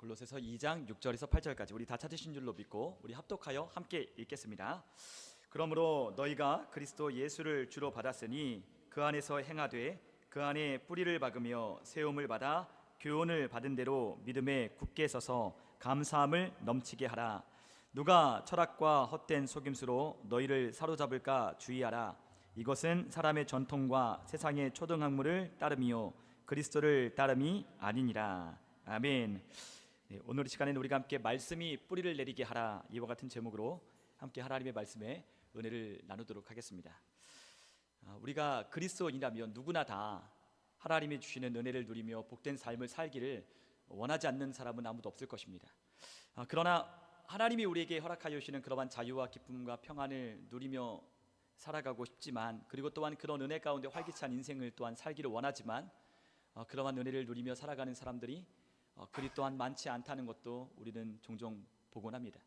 골로새서 2장 6절에서 8절까지 우리 다 찾으신 줄로 믿고 우리 합독하여 함께 읽겠습니다. 그러므로 너희가 그리스도 예수를 주로 받았으니 그 안에서 행하되 그 안에 뿌리를 박으며 세움을 받아 교훈을 받은 대로 믿음에 굳게 서서 감사함을 넘치게 하라. 누가 철학과 헛된 속임수로 너희를 사로잡을까 주의하라. 이것은 사람의 전통과 세상의 초등학문을 따름이요 그리스도를 따름이 아니니라. 아멘. 오늘 이 시간에는 우리가 함께 말씀이 뿌리를 내리게 하라, 이와 같은 제목으로 함께 하나님의 말씀에 은혜를 나누도록 하겠습니다. 우리가 그리스도인이라면 누구나 다 하나님이 주시는 은혜를 누리며 복된 삶을 살기를 원하지 않는 사람은 아무도 없을 것입니다. 그러나 하나님이 우리에게 허락하여 주시는 그러한 자유와 기쁨과 평안을 누리며 살아가고 싶지만, 그리고 또한 그런 은혜 가운데 활기찬 인생을 또한 살기를 원하지만, 그러한 은혜를 누리며 살아가는 사람들이 그리 또한 많지 않다는 것도 우리는 종종 보곤 합니다.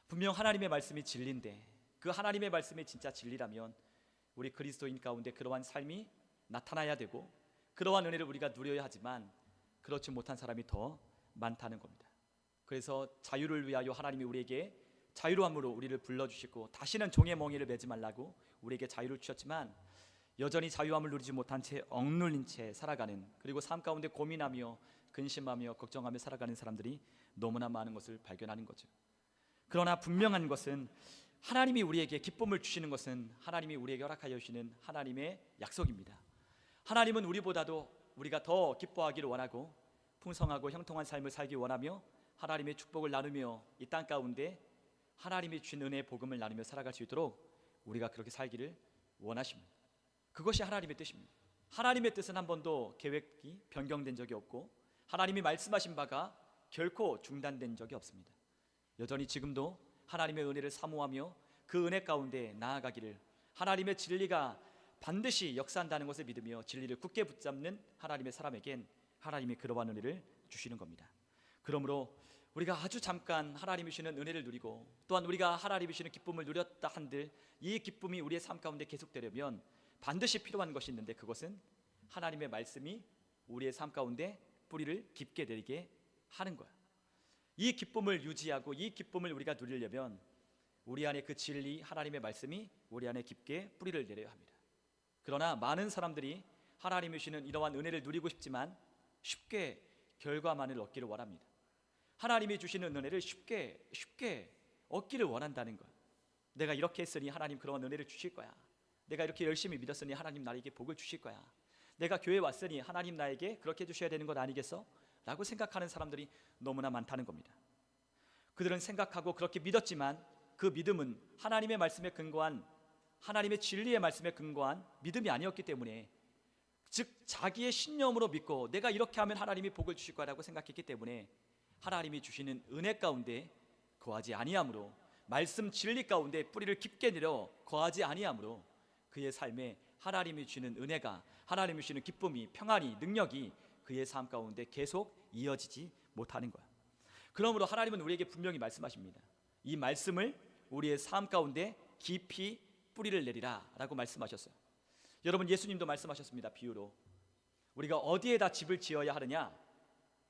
분명 하나님의 말씀이 진리인데 그 하나님의 말씀이 진짜 진리라면 우리 그리스도인 가운데 그러한 삶이 나타나야 되고 그러한 은혜를 우리가 누려야 하지만 그렇지 못한 사람이 더 많다는 겁니다. 그래서 자유를 위하여 하나님이 우리에게 자유로움으로 우리를 불러주시고 다시는 종의 멍에를 매지 말라고 우리에게 자유를 주셨지만 여전히 자유함을 누리지 못한 채 억눌린 채 살아가는, 그리고 삶 가운데 고민하며 근심하며 걱정하며 살아가는 사람들이 너무나 많은 것을 발견하는 거죠. 그러나 분명한 것은 하나님이 우리에게 기쁨을 주시는 것은 하나님이 우리에게 허락하여 주시는 하나님의 약속입니다. 하나님은 우리보다도 우리가 더 기뻐하기를 원하고 풍성하고 형통한 삶을 살기 원하며 하나님의 축복을 나누며 이 땅 가운데 하나님이 주신 은혜의 복음을 나누며 살아갈 수 있도록 우리가 그렇게 살기를 원하십니다. 그것이 하나님의 뜻입니다. 하나님의 뜻은 한 번도 계획이 변경된 적이 없고 하나님이 말씀하신 바가 결코 중단된 적이 없습니다. 여전히 지금도 하나님의 은혜를 사모하며 그 은혜 가운데 나아가기를, 하나님의 진리가 반드시 역사한다는 것을 믿으며 진리를 굳게 붙잡는 하나님의 사람에겐 하나님이 그러한 은혜를 주시는 겁니다. 그러므로 우리가 아주 잠깐 하나님이 주시는 은혜를 누리고 또한 우리가 하나님이 주시는 기쁨을 누렸다 한들 이 기쁨이 우리의 삶 가운데 계속되려면 반드시 필요한 것이 있는데, 그것은 하나님의 말씀이 우리의 삶 가운데 뿌리를 깊게 내리게 하는 거야. 이 기쁨을 유지하고 이 기쁨을 우리가 누리려면 우리 안에 그 진리 하나님의 말씀이 우리 안에 깊게 뿌리를 내려야 합니다. 그러나 많은 사람들이 하나님이 주시는 이러한 은혜를 누리고 싶지만 쉽게 결과만을 얻기를 원합니다. 하나님이 주시는 은혜를 쉽게 얻기를 원한다는 것. 내가 이렇게 했으니 하나님 그러한 은혜를 주실 거야. 내가 이렇게 열심히 믿었으니 하나님 나에게 복을 주실 거야. 내가 교회 왔으니 하나님 나에게 그렇게 해주셔야 되는 것 아니겠어? 라고 생각하는 사람들이 너무나 많다는 겁니다. 그들은 생각하고 그렇게 믿었지만 그 믿음은 하나님의 말씀에 근거한, 하나님의 진리의 말씀에 근거한 믿음이 아니었기 때문에, 즉 자기의 신념으로 믿고 내가 이렇게 하면 하나님이 복을 주실 거라고 생각했기 때문에 하나님이 주시는 은혜 가운데 거하지 아니함으로, 말씀 진리 가운데 뿌리를 깊게 내려 거하지 아니함으로 그의 삶에 하나님이 주시는 은혜가, 하나님이 주시는 기쁨이, 평안이, 능력이 그의 삶 가운데 계속 이어지지 못하는 거야. 그러므로 하나님은 우리에게 분명히 말씀하십니다. 이 말씀을 우리의 삶 가운데 깊이 뿌리를 내리라 라고 말씀하셨어요. 여러분, 예수님도 말씀하셨습니다. 비유로 우리가 어디에다 집을 지어야 하느냐,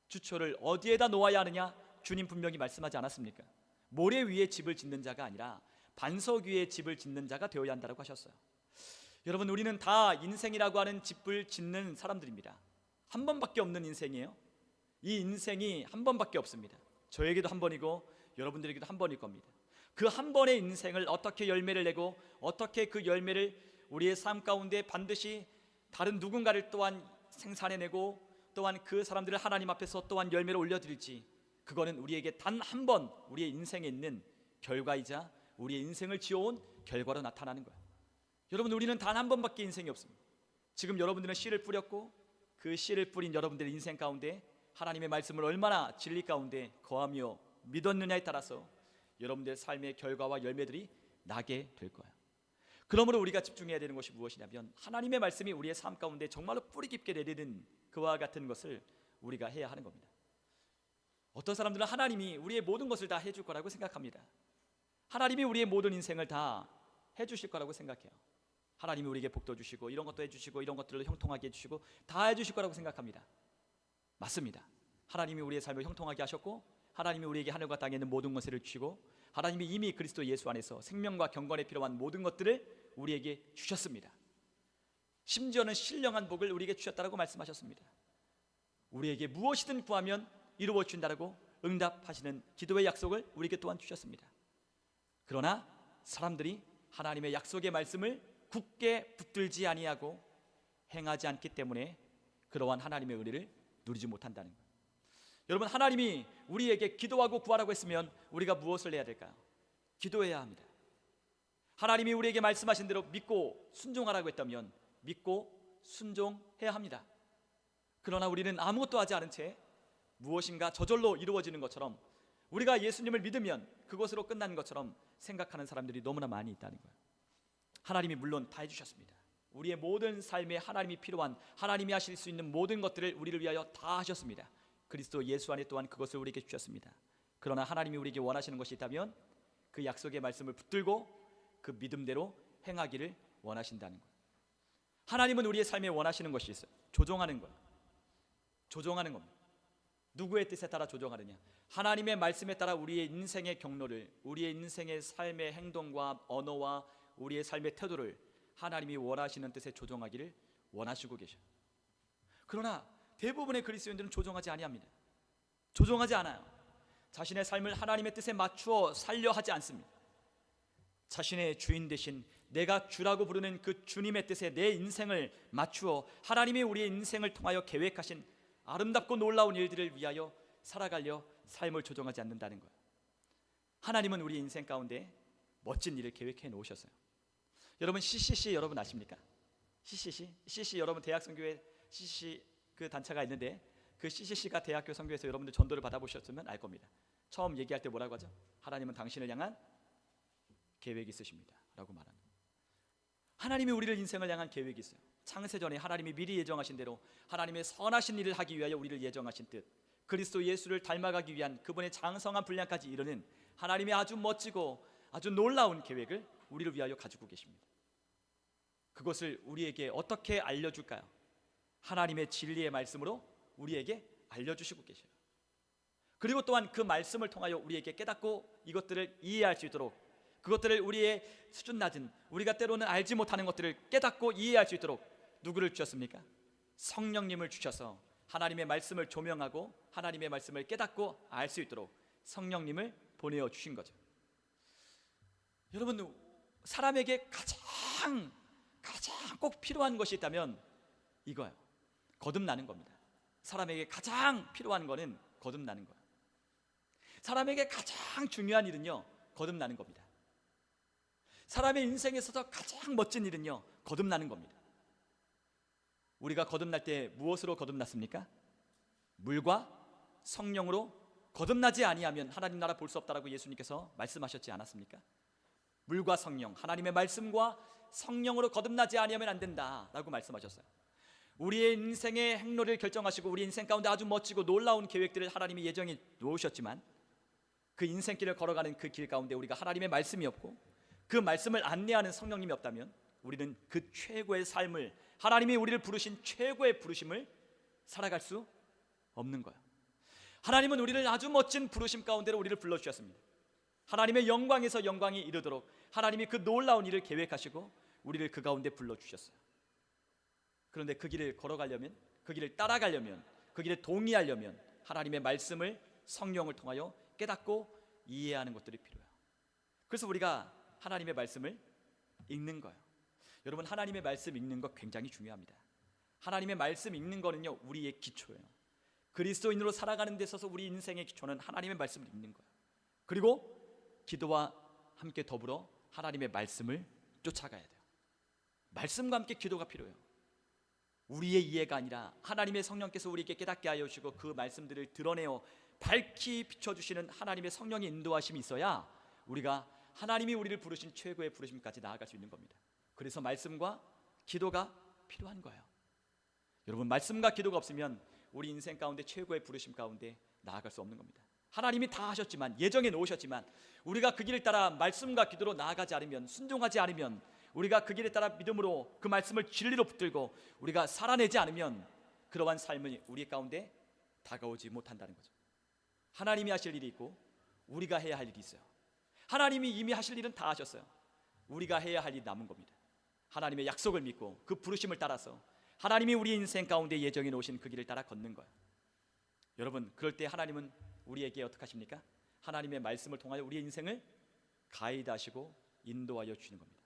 주초를 어디에다 놓아야 하느냐, 주님 분명히 말씀하지 않았습니까? 모래 위에 집을 짓는 자가 아니라 반석 위에 집을 짓는 자가 되어야 한다고 하셨어요. 여러분, 우리는 다 인생이라고 하는 집을 짓는 사람들입니다. 한 번밖에 없는 인생이에요. 이 인생이 한 번밖에 없습니다. 저에게도 한 번이고 여러분들에게도 한 번일 겁니다. 그 한 번의 인생을 어떻게 열매를 내고 어떻게 그 열매를 우리의 삶 가운데 반드시 다른 누군가를 또한 생산해내고 또한 그 사람들을 하나님 앞에서 또한 열매를 올려드릴지, 그거는 우리에게 단 한 번 우리의 인생에 있는 결과이자 우리의 인생을 지어온 결과로 나타나는 거예요. 여러분, 우리는 단 한 번밖에 인생이 없습니다. 지금 여러분들은 씨를 뿌렸고 그 씨를 뿌린 여러분들의 인생 가운데 하나님의 말씀을 얼마나 진리 가운데 거하며 믿었느냐에 따라서 여러분들의 삶의 결과와 열매들이 나게 될 거예요. 그러므로 우리가 집중해야 되는 것이 무엇이냐면 하나님의 말씀이 우리의 삶 가운데 정말로 뿌리 깊게 내리는 그와 같은 것을 우리가 해야 하는 겁니다. 어떤 사람들은 하나님이 우리의 모든 것을 다 해줄 거라고 생각합니다. 하나님이 우리의 모든 인생을 다 해주실 거라고 생각해요. 하나님이 우리에게 복도 주시고 이런 것도 해주시고 이런 것들을 형통하게 해주시고 다 해주실 거라고 생각합니다. 맞습니다. 하나님이 우리의 삶을 형통하게 하셨고, 하나님이 우리에게 하늘과 땅에 있는 모든 것을 주시고, 하나님이 이미 그리스도 예수 안에서 생명과 경건에 필요한 모든 것들을 우리에게 주셨습니다. 심지어는 신령한 복을 우리에게 주셨다라고 말씀하셨습니다. 우리에게 무엇이든 구하면 이루어 주신다라고 응답하시는 기도의 약속을 우리에게 또한 주셨습니다. 그러나 사람들이 하나님의 약속의 말씀을 굳게 붙들지 아니하고 행하지 않기 때문에 그러한 하나님의 은혜를 누리지 못한다는 거예요. 여러분, 하나님이 우리에게 기도하고 구하라고 했으면 우리가 무엇을 해야 될까요? 기도해야 합니다. 하나님이 우리에게 말씀하신 대로 믿고 순종하라고 했다면 믿고 순종해야 합니다. 그러나 우리는 아무것도 하지 않은 채 무엇인가 저절로 이루어지는 것처럼, 우리가 예수님을 믿으면 그것으로 끝나는 것처럼 생각하는 사람들이 너무나 많이 있다는 거예요. 하나님이 물론 다 해주셨습니다. 우리의 모든 삶에 하나님이 필요한, 하나님이 하실 수 있는 모든 것들을 우리를 위하여 다 하셨습니다. 그리스도 예수 안에 또한 그것을 우리에게 주셨습니다. 그러나 하나님이 우리에게 원하시는 것이 있다면 그 약속의 말씀을 붙들고 그 믿음대로 행하기를 원하신다는 거예요. 하나님은 우리의 삶에 원하시는 것이 있어요. 조종하는 거예요. 조종하는 겁니다. 누구의 뜻에 따라 조종하느냐? 하나님의 말씀에 따라 우리의 인생의 경로를, 우리의 인생의 삶의 행동과 언어와 우리의 삶의 태도를 하나님이 원하시는 뜻에 조종하기를 원하시고 계셔요. 그러나 대부분의 그리스도인들은 조종하지 아니합니다. 조종하지 않아요. 자신의 삶을 하나님의 뜻에 맞추어 살려 하지 않습니다. 자신의 주인 되신, 내가 주라고 부르는 그 주님의 뜻에 내 인생을 맞추어 하나님이 우리의 인생을 통하여 계획하신 아름답고 놀라운 일들을 위하여 살아가려 삶을 조종하지 않는다는 거예요. 하나님은 우리 인생 가운데 멋진 일을 계획해 놓으셨어요. 여러분, CCC 여러분 아십니까? CCC 여러분, 대학 선교회 CCC 그 단체가 있는데, 그 CCC가 대학교 선교회에서 여러분들 전도를 받아보셨으면 알 겁니다. 처음 얘기할 때 뭐라고 하죠? 하나님은 당신을 향한 계획이 있으십니다 라고 말하는. 하나님이 우리를 인생을 향한 계획이 있어요. 창세전에 하나님이 미리 예정하신 대로 하나님의 선하신 일을 하기 위하여 우리를 예정하신 뜻, 그리스도 예수를 닮아가기 위한 그분의 장성한 분량까지 이르는 하나님의 아주 멋지고 아주 놀라운 계획을 우리를 위하여 가지고 계십니다. 그것을 우리에게 어떻게 알려줄까요? 하나님의 진리의 말씀으로 우리에게 알려주시고 계셔요. 그리고 또한 그 말씀을 통하여 우리에게 깨닫고 이것들을 이해할 수 있도록, 그것들을 우리의 수준 낮은, 우리가 때로는 알지 못하는 것들을 깨닫고 이해할 수 있도록 누구를 주셨습니까? 성령님을 주셔서 하나님의 말씀을 조명하고 하나님의 말씀을 깨닫고 알 수 있도록 성령님을 보내어 주신 거죠. 여러분, 사람에게 가장 꼭 필요한 것이 있다면 이거예요. 거듭나는 겁니다. 사람에게 가장 필요한 거는 거듭나는 거예요. 사람에게 가장 중요한 일은요, 거듭나는 겁니다. 사람의 인생에 있어서 가장 멋진 일은요, 거듭나는 겁니다. 우리가 거듭날 때 무엇으로 거듭났습니까? 물과 성령으로 거듭나지 아니하면 하나님 나라 볼 수 없다라고 예수님께서 말씀하셨지 않았습니까? 물과 성령, 하나님의 말씀과 성령으로 거듭나지 아니하면 안 된다라고 말씀하셨어요. 우리의 인생의 행로를 결정하시고 우리 인생 가운데 아주 멋지고 놀라운 계획들을 하나님이 예정해 놓으셨지만, 그 인생길을 걸어가는 그 길 가운데 우리가 하나님의 말씀이 없고 그 말씀을 안내하는 성령님이 없다면 우리는 그 최고의 삶을, 하나님이 우리를 부르신 최고의 부르심을 살아갈 수 없는 거예요. 하나님은 우리를 아주 멋진 부르심 가운데로 우리를 불러주셨습니다. 하나님의 영광에서 영광이 이르도록 하나님이 그 놀라운 일을 계획하시고 우리를 그 가운데 불러주셨어요. 그런데 그 길을 걸어가려면, 그 길을 따라가려면, 그 길에 동의하려면 하나님의 말씀을 성령을 통하여 깨닫고 이해하는 것들이 필요해요. 그래서 우리가 하나님의 말씀을 읽는 거예요. 여러분, 하나님의 말씀 읽는 거 굉장히 중요합니다. 하나님의 말씀 읽는 거는요, 우리의 기초예요. 그리스도인으로 살아가는 데 있어서 우리 인생의 기초는 하나님의 말씀을 읽는 거예요. 그리고 기도와 함께 더불어 하나님의 말씀을 쫓아가야 돼요. 말씀과 함께 기도가 필요해요. 우리의 이해가 아니라 하나님의 성령께서 우리에게 깨닫게 하여 주시고 그 말씀들을 드러내어 밝히 비춰주시는 하나님의 성령의 인도하심이 있어야 우리가 하나님이 우리를 부르신 최고의 부르심까지 나아갈 수 있는 겁니다. 그래서 말씀과 기도가 필요한 거예요. 여러분, 말씀과 기도가 없으면 우리 인생 가운데 최고의 부르심 가운데 나아갈 수 없는 겁니다. 하나님이 다 하셨지만, 예정해 놓으셨지만 우리가 그 길을 따라 말씀과 기도로 나아가지 않으면, 순종하지 않으면, 우리가 그 길에 따라 믿음으로 그 말씀을 진리로 붙들고 우리가 살아내지 않으면 그러한 삶을 우리 가운데 다가오지 못한다는 거죠. 하나님이 하실 일이 있고 우리가 해야 할 일이 있어요. 하나님이 이미 하실 일은 다 하셨어요. 우리가 해야 할 일이 남은 겁니다. 하나님의 약속을 믿고 그 부르심을 따라서 하나님이 우리 인생 가운데 예정해 놓으신 그 길을 따라 걷는 거예요. 여러분, 그럴 때 하나님은 우리에게 어떻게 하십니까? 하나님의 말씀을 통하여 우리의 인생을 가이드하시고 인도하여 주시는 겁니다.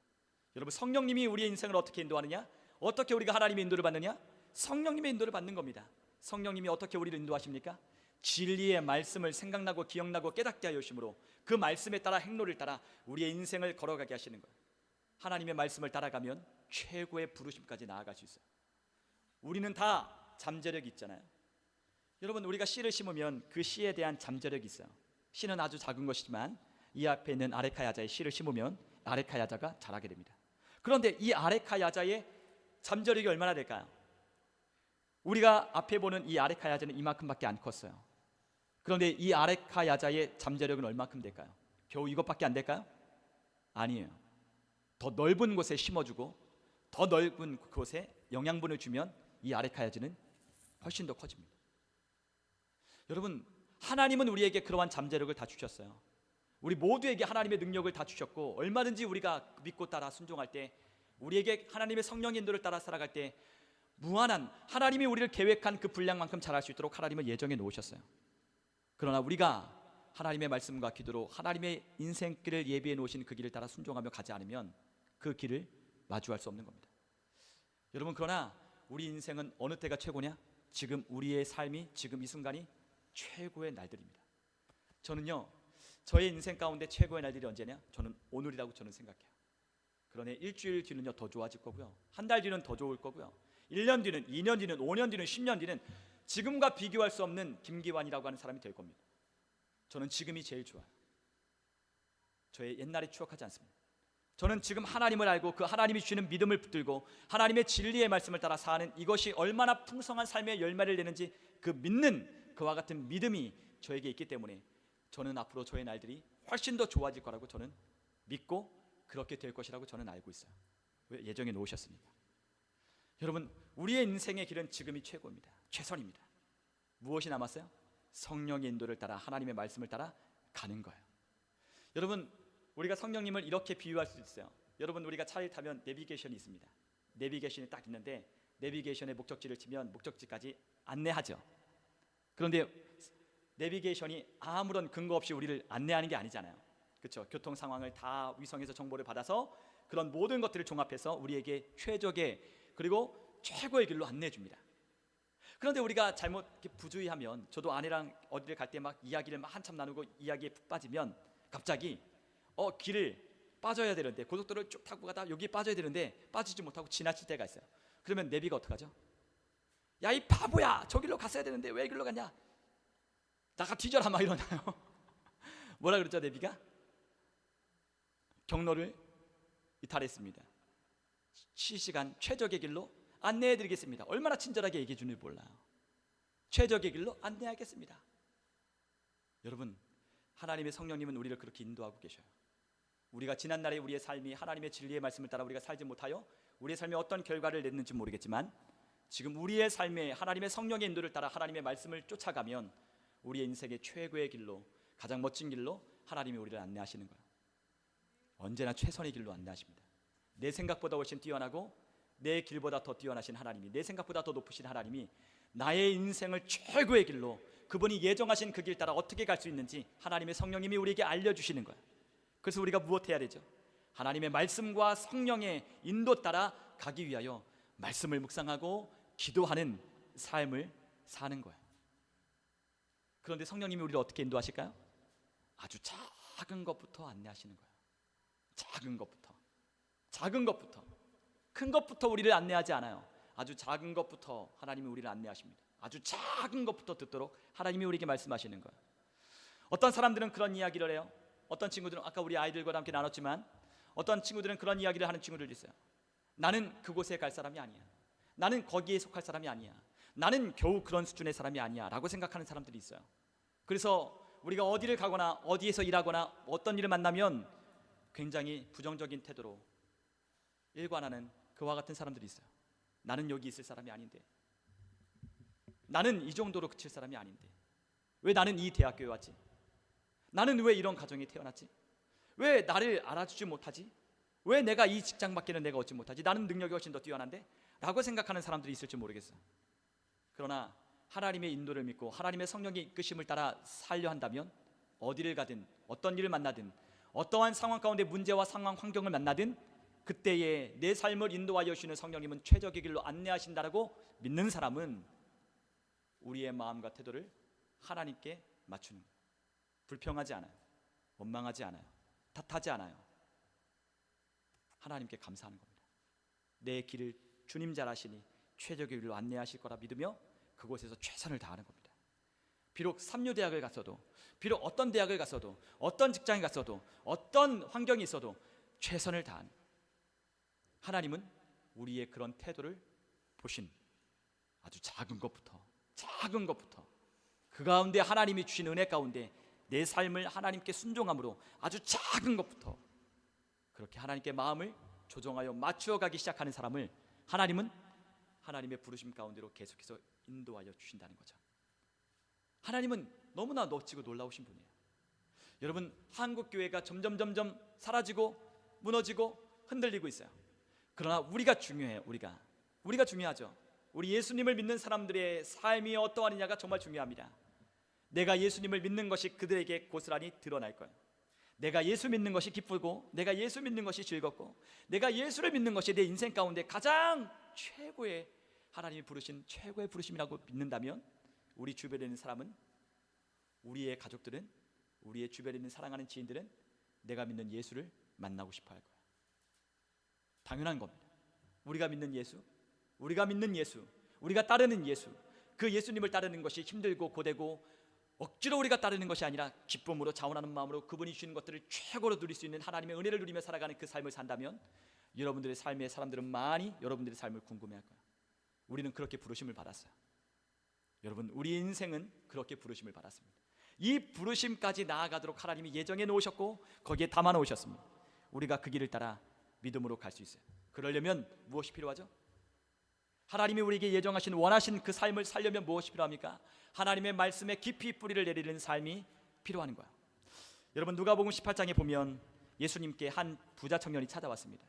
여러분, 성령님이 우리의 인생을 어떻게 인도하느냐? 어떻게 우리가 하나님의 인도를 받느냐? 성령님의 인도를 받는 겁니다. 성령님이 어떻게 우리를 인도하십니까? 진리의 말씀을 생각나고 기억나고 깨닫게 하여 주심으로 그 말씀에 따라 행로를 따라 우리의 인생을 걸어가게 하시는 거예요. 하나님의 말씀을 따라가면 최고의 부르심까지 나아갈 수 있어요. 우리는 다 잠재력이 있잖아요. 여러분, 우리가 씨를 심으면 그 씨에 대한 잠재력이 있어요. 씨는 아주 작은 것이지만 이 앞에 있는 아레카 야자에 씨를 심으면 아레카 야자가 자라게 됩니다. 그런데 이 아레카 야자의 잠재력이 얼마나 될까요? 우리가 앞에 보는 이 아레카 야자는 이만큼밖에 안 컸어요. 그런데 이 아레카 야자의 잠재력은 얼마큼 될까요? 겨우 이것밖에 안 될까요? 아니에요. 더 넓은 곳에 심어주고 더 넓은 곳에 영양분을 주면 이 아레카 야자는 훨씬 더 커집니다. 여러분, 하나님은 우리에게 그러한 잠재력을 다 주셨어요. 우리 모두에게 하나님의 능력을 다 주셨고 얼마든지 우리가 믿고 따라 순종할 때, 우리에게 하나님의 성령의 인도를 따라 살아갈 때 무한한 하나님이 우리를 계획한 그 분량만큼 잘할 수 있도록 하나님은 예정해 놓으셨어요. 그러나 우리가 하나님의 말씀과 기도로 하나님의 인생길을 예비해 놓으신 그 길을 따라 순종하며 가지 않으면 그 길을 마주할 수 없는 겁니다. 여러분, 그러나 우리 인생은 어느 때가 최고냐? 지금 우리의 삶이, 지금 이 순간이 최고의 날들입니다. 저는요, 저의 인생 가운데 최고의 날들이 언제냐? 저는 오늘이라고 저는 생각해요. 그러네 일주일 뒤는요 더 좋아질 거고요, 한 달 뒤는 더 좋을 거고요, 1년 뒤는, 2년 뒤는, 5년 뒤는, 10년 뒤는 지금과 비교할 수 없는 김기환이라고 하는 사람이 될 겁니다. 저는 지금이 제일 좋아요. 저의 옛날에 추억하지 않습니다. 저는 지금 하나님을 알고 그 하나님이 주시는 믿음을 붙들고 하나님의 진리의 말씀을 따라 사는 이것이 얼마나 풍성한 삶의 열매를 내는지 그 믿는 그와 같은 믿음이 저에게 있기 때문에 저는 앞으로 저의 날들이 훨씬 더 좋아질 거라고 저는 믿고 그렇게 될 것이라고 저는 알고 있어요. 왜? 예정해 놓으셨으니까. 여러분, 우리의 인생의 길은 지금이 최고입니다. 최선입니다. 무엇이 남았어요? 성령의 인도를 따라 하나님의 말씀을 따라 가는 거예요. 여러분, 우리가 성령님을 이렇게 비유할 수 있어요. 여러분, 우리가 차를 타면 내비게이션이 있습니다. 내비게이션이 딱 있는데 내비게이션에 목적지를 치면 목적지까지 안내하죠. 그런데 내비게이션이 아무런 근거 없이 우리를 안내하는 게 아니잖아요. 그렇죠? 교통 상황을 다 위성에서 정보를 받아서 그런 모든 것들을 종합해서 우리에게 최적의 그리고 최고의 길로 안내해 줍니다. 그런데 우리가 잘못 부주의하면, 저도 아내랑 어디를 갈 때 막 이야기를 막 한참 나누고 이야기에 푹 빠지면 갑자기 길을 빠져야 되는데, 고속도로를 쭉 타고 가다 여기 빠져야 되는데 빠지지 못하고 지나칠 때가 있어요. 그러면 내비가 어떡하죠? 야, 이 바보야, 저 길로 갔어야 되는데 왜 이 길로 갔냐? 나가 뒤져라 막 이러나요? 뭐라 그랬죠? 내비가 경로를 이탈했습니다. 실시간 최적의 길로 안내해 드리겠습니다. 얼마나 친절하게 얘기해 주는지 몰라요. 최적의 길로 안내하겠습니다. 여러분, 하나님의 성령님은 우리를 그렇게 인도하고 계셔요. 우리가 지난날에 우리의 삶이 하나님의 진리의 말씀을 따라 우리가 살지 못하여 우리의 삶에 어떤 결과를 냈는지 모르겠지만, 지금 우리의 삶에 하나님의 성령의 인도를 따라 하나님의 말씀을 쫓아가면 우리의 인생의 최고의 길로, 가장 멋진 길로 하나님이 우리를 안내하시는 거예요. 언제나 최선의 길로 안내하십니다. 내 생각보다 훨씬 뛰어나고 내 길보다 더 뛰어나신 하나님이, 내 생각보다 더 높으신 하나님이 나의 인생을 최고의 길로, 그분이 예정하신 그 길 따라 어떻게 갈 수 있는지 하나님의 성령님이 우리에게 알려주시는 거예요. 그래서 우리가 무엇해야 되죠? 하나님의 말씀과 성령의 인도 따라 가기 위하여 말씀을 묵상하고 기도하는 삶을 사는 거예요. 그런데 성령님이 우리를 어떻게 인도하실까요? 아주 작은 것부터 안내하시는 거예요. 작은 것부터. 큰 것부터 우리를 안내하지 않아요. 아주 작은 것부터 하나님이 우리를 안내하십니다. 아주 작은 것부터 듣도록 하나님이 우리에게 말씀하시는 거예요. 어떤 사람들은 그런 이야기를 해요. 어떤 친구들은, 아까 우리 아이들과 함께 나눴지만, 어떤 친구들은 그런 이야기를 하는 친구들도 있어요. 나는 그곳에 갈 사람이 아니야. 나는 거기에 속할 사람이 아니야. 나는 겨우 그런 수준의 사람이 아니야 라고 생각하는 사람들이 있어요. 그래서 우리가 어디를 가거나 어디에서 일하거나 어떤 일을 만나면 굉장히 부정적인 태도로 일관하는 그와 같은 사람들이 있어요. 나는 여기 있을 사람이 아닌데, 나는 이 정도로 그칠 사람이 아닌데 왜 나는 이 대학교에 왔지? 나는 왜 이런 가정에 태어났지? 왜 나를 알아주지 못하지? 왜 내가 이 직장밖에는 내가 얻지 못하지? 나는 능력이 훨씬 더 뛰어난데? 라고 생각하는 사람들이 있을지 모르겠어요. 그러나 하나님의 인도를 믿고 하나님의 성령의 이끄심을 따라 살려 한다면 어디를 가든 어떤 일을 만나든 어떠한 상황 가운데 문제와 상황 환경을 만나든 그때에 내 삶을 인도하여 주시는 성령님은 최적의 길로 안내하신다라고 믿는 사람은 우리의 마음과 태도를 하나님께 맞추는 거예요. 불평하지 않아요. 원망하지 않아요. 탓하지 않아요. 하나님께 감사하는 겁니다. 내 길을 주님 잘 아시니 최적의 길로 안내하실 거라 믿으며 그곳에서 최선을 다하는 겁니다. 비록 삼류대학을 갔어도, 비록 어떤 대학을 갔어도, 어떤 직장에 갔어도, 어떤 환경이 있어도 최선을 다하는, 하나님은 우리의 그런 태도를 보신 아주 작은 것부터 그 가운데 하나님이 주신 은혜 가운데 내 삶을 하나님께 순종함으로 아주 작은 것부터 그렇게 하나님께 마음을 조정하여 맞추어 가기 시작하는 사람을 하나님은 하나님의 부르심 가운데로 계속해서 인도하여 주신다는 거죠. 하나님은 너무나 멋지고 놀라우신 분이에요. 여러분, 한국 교회가 점점 사라지고 무너지고 흔들리고 있어요. 그러나 우리가 중요해요. 우리가 중요하죠. 우리 예수님을 믿는 사람들의 삶이 어떠하느냐가 정말 중요합니다. 내가 예수님을 믿는 것이 그들에게 고스란히 드러날 거예요. 내가 예수 믿는 것이 기쁘고 내가 예수 믿는 것이 즐겁고 내가 예수를 믿는 것이 내 인생 가운데 가장 최고의 하나님이 부르신 최고의 부르심이라고 믿는다면 우리 주변에 있는 사람은, 우리의 가족들은, 우리의 주변에 있는 사랑하는 지인들은 내가 믿는 예수를 만나고 싶어 할 거예요. 당연한 겁니다. 우리가 믿는 예수, 우리가 따르는 예수, 그 예수님을 따르는 것이 힘들고 고되고 억지로 우리가 따르는 것이 아니라 기쁨으로 자원하는 마음으로 그분이 주시는 것들을 최고로 누릴 수 있는 하나님의 은혜를 누리며 살아가는 그 삶을 산다면 여러분들의 삶의 사람들은 많이 여러분들의 삶을 궁금해할 거예요. 우리는 그렇게 부르심을 받았어요. 여러분, 우리 인생은 그렇게 부르심을 받았습니다. 이 부르심까지 나아가도록 하나님이 예정해 놓으셨고 거기에 담아 놓으셨습니다. 우리가 그 길을 따라 믿음으로 갈 수 있어요. 그러려면 무엇이 필요하죠? 하나님이 우리에게 예정하신 원하신 그 삶을 살려면 무엇이 필요합니까? 하나님의 말씀에 깊이 뿌리를 내리는 삶이 필요한 거예요. 여러분, 누가복음 18장에 보면 예수님께 한 부자 청년이 찾아왔습니다.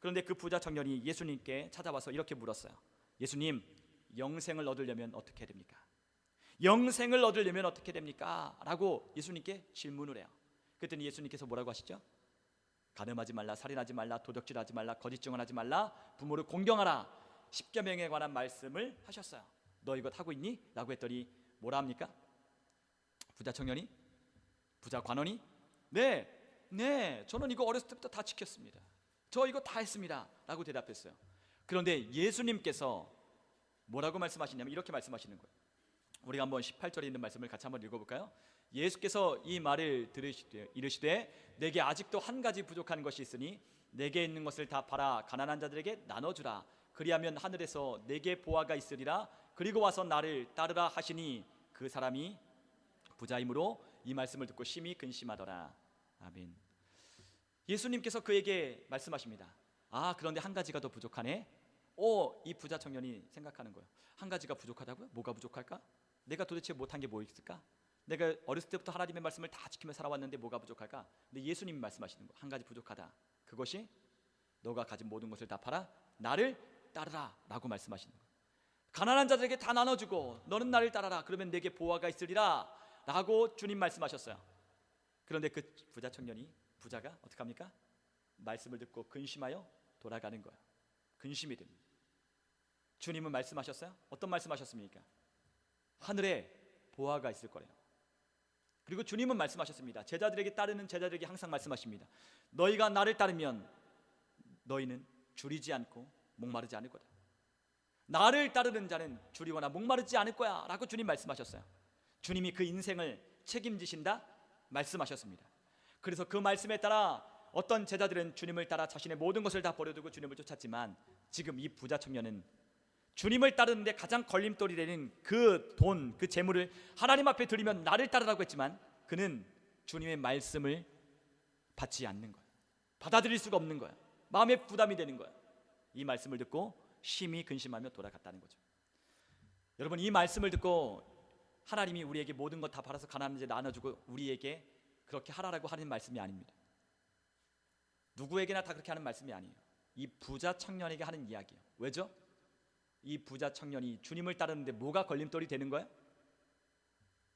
그런데 그 부자 청년이 예수님께 찾아와서 이렇게 물었어요. 예수님, 영생을 얻으려면 어떻게 해야 됩니까? 영생을 얻으려면 어떻게 됩니까? 라고 예수님께 질문을 해요. 그랬더니 예수님께서 뭐라고 하시죠? 간음하지 말라, 살인하지 말라, 도적질하지 말라, 거짓 증언하지 말라, 부모를 공경하라, 십계명에 관한 말씀을 하셨어요. 너 이거 하고 있니? 라고 했더니 뭐라 합니까? 부자 청년이, 부자 관원이 네, 저는 이거 어렸을 때부터 다 지켰습니다. 저 이거 다 했습니다 라고 대답했어요. 그런데 예수님께서 뭐라고 말씀하시냐면 이렇게 말씀하시는 거예요. 우리가 한번 18절에 있는 말씀을 같이 한번 읽어볼까요? 예수께서 이 말을 들으시되 이르시되 내게 아직도 한 가지 부족한 것이 있으니 내게 있는 것을 다 팔아 가난한 자들에게 나눠주라. 그리하면 하늘에서 내게 보화가 있으리라. 그리고 와서 나를 따르라 하시니 그 사람이 부자이므로 이 말씀을 듣고 심히 근심하더라. 아멘. 예수님께서 그에게 말씀하십니다. 그런데 한 가지가 더 부족하네. 이 부자 청년이 생각하는 거예요. 한 가지가 부족하다고요? 뭐가 부족할까? 내가 도대체 못한 게 뭐 있을까? 내가 어렸을 때부터 하나님의 말씀을 다 지키며 살아왔는데 뭐가 부족할까? 근데 예수님이 말씀하시는 거예요. 한 가지 부족하다. 그것이 너가 가진 모든 것을 다 팔아 나를 따르라 라고 말씀하시는 거예요. 가난한 자들에게 다 나눠주고 너는 나를 따라라. 그러면 내게 보화가 있으리라 라고 주님 말씀하셨어요. 그런데 그 부자 청년이, 부자가 어떻게 합니까? 말씀을 듣고 근심하여 돌아가는 거예요. 근심이 됩니다. 주님은 말씀하셨어요? 어떤 말씀하셨습니까? 하늘에 보화가 있을 거래요. 그리고 주님은 말씀하셨습니다. 제자들에게 따르는 제자들에게 항상 말씀하십니다. 너희가 나를 따르면 너희는 줄이지 않고 목마르지 않을 거다. 나를 따르는 자는 줄이거나 목마르지 않을 거야 라고 주님 말씀하셨어요. 주님이 그 인생을 책임지신다 말씀하셨습니다. 그래서 그 말씀에 따라 어떤 제자들은 주님을 따라 자신의 모든 것을 다 버려두고 주님을 쫓았지만 지금 이 부자 청년은 주님을 따르는데 가장 걸림돌이 되는 그 돈, 그 재물을 하나님 앞에 드리면 나를 따르라고 했지만 그는 주님의 말씀을 받지 않는 거예요. 받아들일 수가 없는 거예요. 마음에 부담이 되는 거예요. 이 말씀을 듣고 심히 근심하며 돌아갔다는 거죠. 여러분, 이 말씀을 듣고 하나님이 우리에게 모든 것 다 팔아서 가난한 자 나눠주고 우리에게 그렇게 하라라고 하는 말씀이 아닙니다. 누구에게나 다 그렇게 하는 말씀이 아니에요. 이 부자 청년에게 하는 이야기예요. 왜죠? 이 부자 청년이 주님을 따르는데 뭐가 걸림돌이 되는 거예요?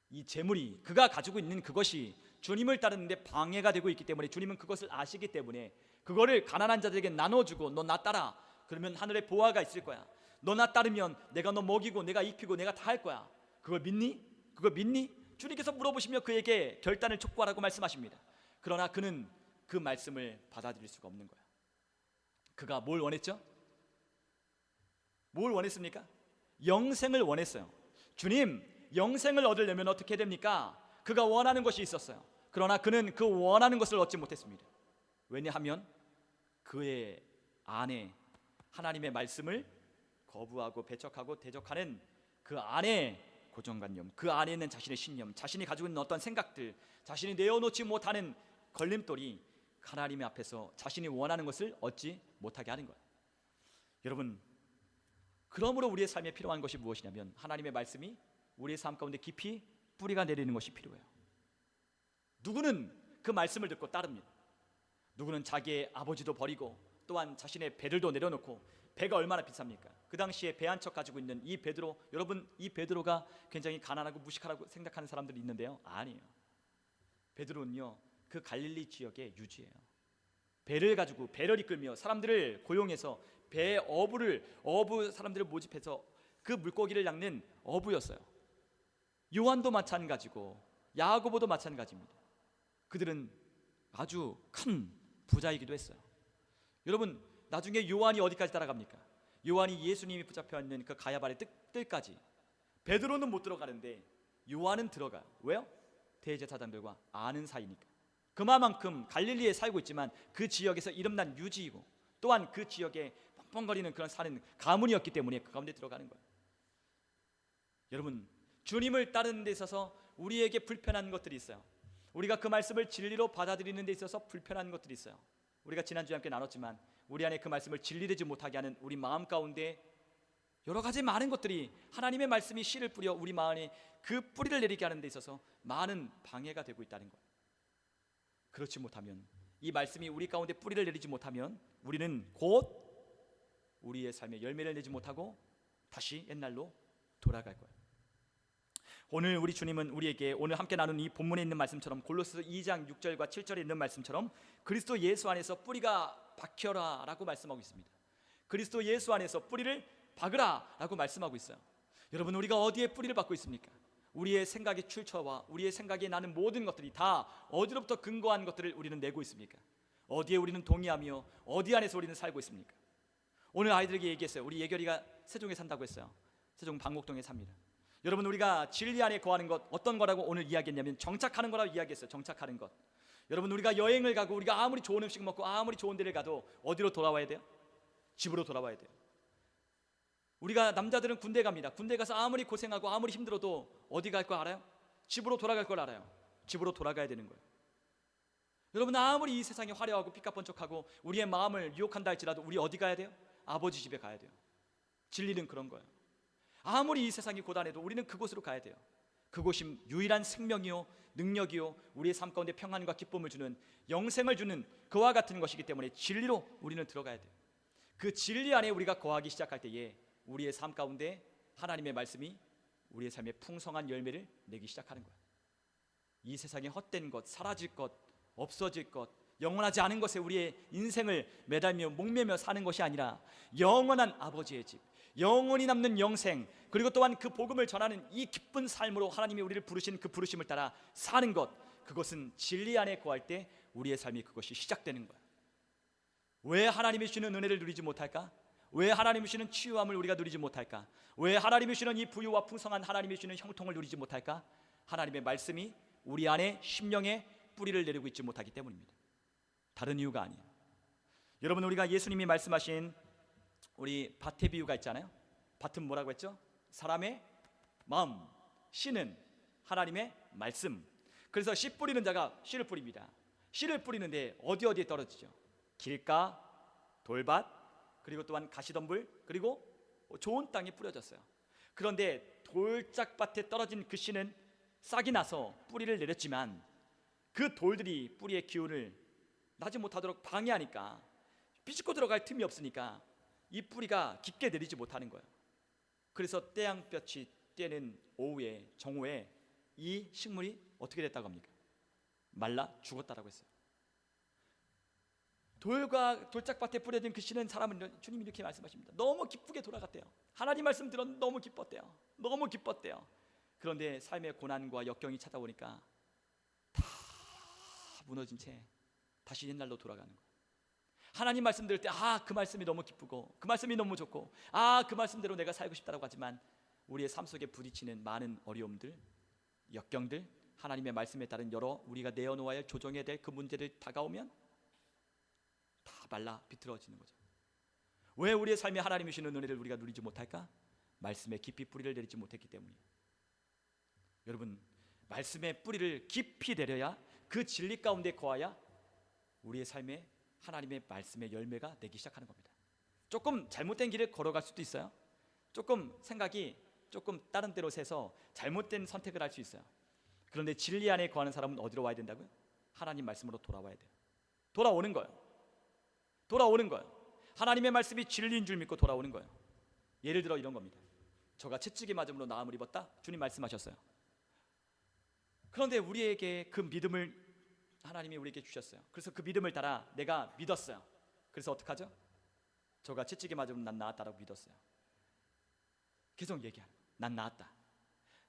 이 재물이, 그가 가지고 있는 그것이 주님을 따르는데 방해가 되고 있기 때문에, 주님은 그것을 아시기 때문에 그거를 가난한 자들에게 나눠주고, 너 나 따라, 그러면 하늘에 보화가 있을 거야, 너 나 따르면 내가 너 먹이고 내가 입히고 내가 다 할 거야, 그걸 믿니? 그걸 믿니? 주님께서 물어보시며 그에게 결단을 촉구하라고 말씀하십니다. 그러나 그는 그 말씀을 받아들일 수가 없는 거야. 그가 뭘 원했죠? 뭘 원했습니까? 영생을 원했어요. 주님, 영생을 얻으려면 어떻게 됩니까? 그가 원하는 것이 있었어요. 그러나 그는 그 원하는 것을 얻지 못했습니다. 왜냐하면 그의 안에 하나님의 말씀을 거부하고 배척하고 대적하는 그 안에 고정관념, 그 안에 있는 자신의 신념, 자신이 가지고 있는 어떤 생각들, 자신이 내어놓지 못하는 걸림돌이 하나님 앞에서 자신이 원하는 것을 얻지 못하게 하는 거예요. 여러분, 그러므로 우리의 삶에 필요한 것이 무엇이냐면 하나님의 말씀이 우리의 삶 가운데 깊이 뿌리가 내리는 것이 필요해요. 누구는 그 말씀을 듣고 따릅니다. 누구는 자기의 아버지도 버리고 또한 자신의 배들도 내려놓고, 배가 얼마나 비쌉니까? 그 당시에 배 한 척 가지고 있는 이 베드로, 여러분, 이 베드로가 굉장히 가난하고 무식하다고 생각하는 사람들이 있는데요, 아니에요. 베드로는요, 그 갈릴리 지역의 유지예요. 배를 가지고 배를 이끌며 사람들을 고용해서 배 어부 사람들을 모집해서 그 물고기를 낚는 어부였어요. 요한도 마찬가지고 야고보도 마찬가지입니다. 그들은 아주 큰 부자이기도 했어요. 여러분, 나중에 요한이 어디까지 따라갑니까? 요한이 예수님이 붙잡혀 있는 그 가야바의 뜰까지. 베드로는 못 들어가는데 요한은 들어가요. 왜요? 대제사장들과 아는 사이니까. 그만큼 갈릴리에 살고 있지만 그 지역에서 이름난 유지이고, 또한 그 지역에 뻥뻥거리는 그런 사는 가문이었기 때문에 그 가운데 들어가는 거예요. 여러분, 주님을 따르는 데 있어서 우리에게 불편한 것들이 있어요. 우리가 그 말씀을 진리로 받아들이는 데 있어서 불편한 것들이 있어요. 우리가 지난주에 함께 나눴지만 우리 안에 그 말씀을 진리되지 못하게 하는 우리 마음 가운데 여러 가지 많은 것들이, 하나님의 말씀이 씨를 뿌려 우리 마음에 그 뿌리를 내리게 하는 데 있어서 많은 방해가 되고 있다는 거예요. 그렇지 못하면, 이 말씀이 우리 가운데 뿌리를 내리지 못하면 우리는 곧 우리의 삶에 열매를 내지 못하고 다시 옛날로 돌아갈 거예요. 오늘 우리 주님은 우리에게 오늘 함께 나눈 이 본문에 있는 말씀처럼, 골로새 2장 6절과 7절에 있는 말씀처럼 그리스도 예수 안에서 뿌리가 박혀라 라고 말씀하고 있습니다. 그리스도 예수 안에서 뿌리를 박으라 라고 말씀하고 있어요. 여러분, 우리가 어디에 뿌리를 박고 있습니까? 우리의 생각의 출처와 우리의 생각에 나는 모든 것들이 다 어디로부터 근거한 것들을 우리는 내고 있습니까? 어디에 우리는 동의하며 어디 안에서 우리는 살고 있습니까? 오늘 아이들에게 얘기했어요. 우리 예결이가 세종에 산다고 했어요. 세종 방곡동에 삽니다. 여러분, 우리가 진리 안에 거하는 것 어떤 거라고 오늘 이야기했냐면 정착하는 거라고 이야기했어요. 정착하는 것. 여러분, 우리가 여행을 가고 우리가 아무리 좋은 음식 먹고 아무리 좋은 데를 가도 어디로 돌아와야 돼요? 집으로 돌아와야 돼요. 우리가 남자들은 군대 갑니다. 군대 가서 아무리 고생하고 아무리 힘들어도 어디 갈 거 알아요? 집으로 돌아갈 걸 알아요. 집으로 돌아가야 되는 거예요. 여러분, 아무리 이 세상이 화려하고 삐까뻔쩍하고 우리의 마음을 유혹한다 할지라도 우리 어디 가야 돼요? 아버지 집에 가야 돼요. 진리는 그런 거예요. 아무리 이 세상이 고단해도 우리는 그곳으로 가야 돼요. 그곳이 유일한 생명이요 능력이요 우리의 삶 가운데 평안과 기쁨을 주는, 영생을 주는 그와 같은 것이기 때문에 진리로 우리는 들어가야 돼요. 그 진리 안에 우리가 거하기 시작할 때에 우리의 삶 가운데 하나님의 말씀이 우리의 삶에 풍성한 열매를 내기 시작하는 거예요. 이 세상에 헛된 것, 사라질 것, 없어질 것, 영원하지 않은 것에 우리의 인생을 매달며 목매며 사는 것이 아니라 영원한 아버지의 집, 영원히 남는 영생, 그리고 또한 그 복음을 전하는 이 기쁜 삶으로 하나님이 우리를 부르신 그 부르심을 따라 사는 것, 그것은 진리 안에 거할 때 우리의 삶이 그것이 시작되는 거예요. 왜 하나님이 주시는 은혜를 누리지 못할까? 왜 하나님이 주시는 치유함을 우리가 누리지 못할까? 왜 하나님이 주시는 이 부유와 풍성한 하나님이 주시는 형통을 누리지 못할까? 하나님의 말씀이 우리 안에 심령에 뿌리를 내리고 있지 못하기 때문입니다. 다른 이유가 아니에요. 여러분, 우리가 예수님이 말씀하신 우리 밭의 비유가 있잖아요. 밭은 뭐라고 했죠? 사람의 마음, 씨는 하나님의 말씀. 그래서 씨 뿌리는 자가 씨를 뿌립니다. 씨를 뿌리는데 어디에 떨어지죠? 길가, 돌밭, 그리고 또한 가시덤불, 그리고 좋은 땅에 뿌려졌어요. 그런데 돌짝밭에 떨어진 그 씨는 싹이 나서 뿌리를 내렸지만 그 돌들이 뿌리의 기운을 나지 못하도록 방해하니까 비집고 들어갈 틈이 없으니까 이 뿌리가 깊게 내리지 못하는 거예요. 그래서 태양볕이 쬐는 오후에 정오에 이 식물이 어떻게 됐다고 합니까? 말라 죽었다라고 했어요. 돌과 돌짝밭에 뿌려진 그 씨는 사람은 주님이 이렇게 말씀하십니다. 너무 기쁘게 돌아갔대요. 하나님 말씀 들었는데 너무 기뻤대요. 너무 기뻤대요. 그런데 삶의 고난과 역경이 찾아오니까 다 무너진 채 다시 옛날로 돌아가는 거예요. 하나님 말씀 들을 때 그 말씀이 너무 기쁘고 그 말씀이 너무 좋고 그 말씀대로 내가 살고 싶다고 하지만 우리의 삶 속에 부딪히는 많은 어려움들, 역경들, 하나님의 말씀에 따른 여러 우리가 내어놓아야 할 조정해야 될 그 문제들 다가오면 다 말라 비틀어지는 거죠. 왜 우리의 삶에 하나님이 주시는 은혜를 우리가 누리지 못할까? 말씀에 깊이 뿌리를 내리지 못했기 때문이에요. 여러분, 말씀의 뿌리를 깊이 내려야 그 진리 가운데 거하야 우리의 삶에 하나님의 말씀의 열매가 되기 시작하는 겁니다. 조금 잘못된 길을 걸어갈 수도 있어요. 조금 생각이 조금 다른 데로 새서 잘못된 선택을 할 수 있어요. 그런데 진리 안에 거하는 사람은 어디로 와야 된다고요? 하나님 말씀으로 돌아와야 돼요. 돌아오는 거예요. 돌아오는 거예요. 하나님의 말씀이 진리인 줄 믿고 돌아오는 거예요. 예를 들어 이런 겁니다. 저가 채찍에 맞음으로 나음을 입었다. 주님 말씀하셨어요. 그런데 우리에게 그 믿음을 하나님이 우리에게 주셨어요. 그래서 그 믿음을 따라 내가 믿었어요. 그래서 어떡하죠? 저가 채찍에 맞으면 난 나았다라고 믿었어요. 계속 얘기하는 거예요. 난 나았다.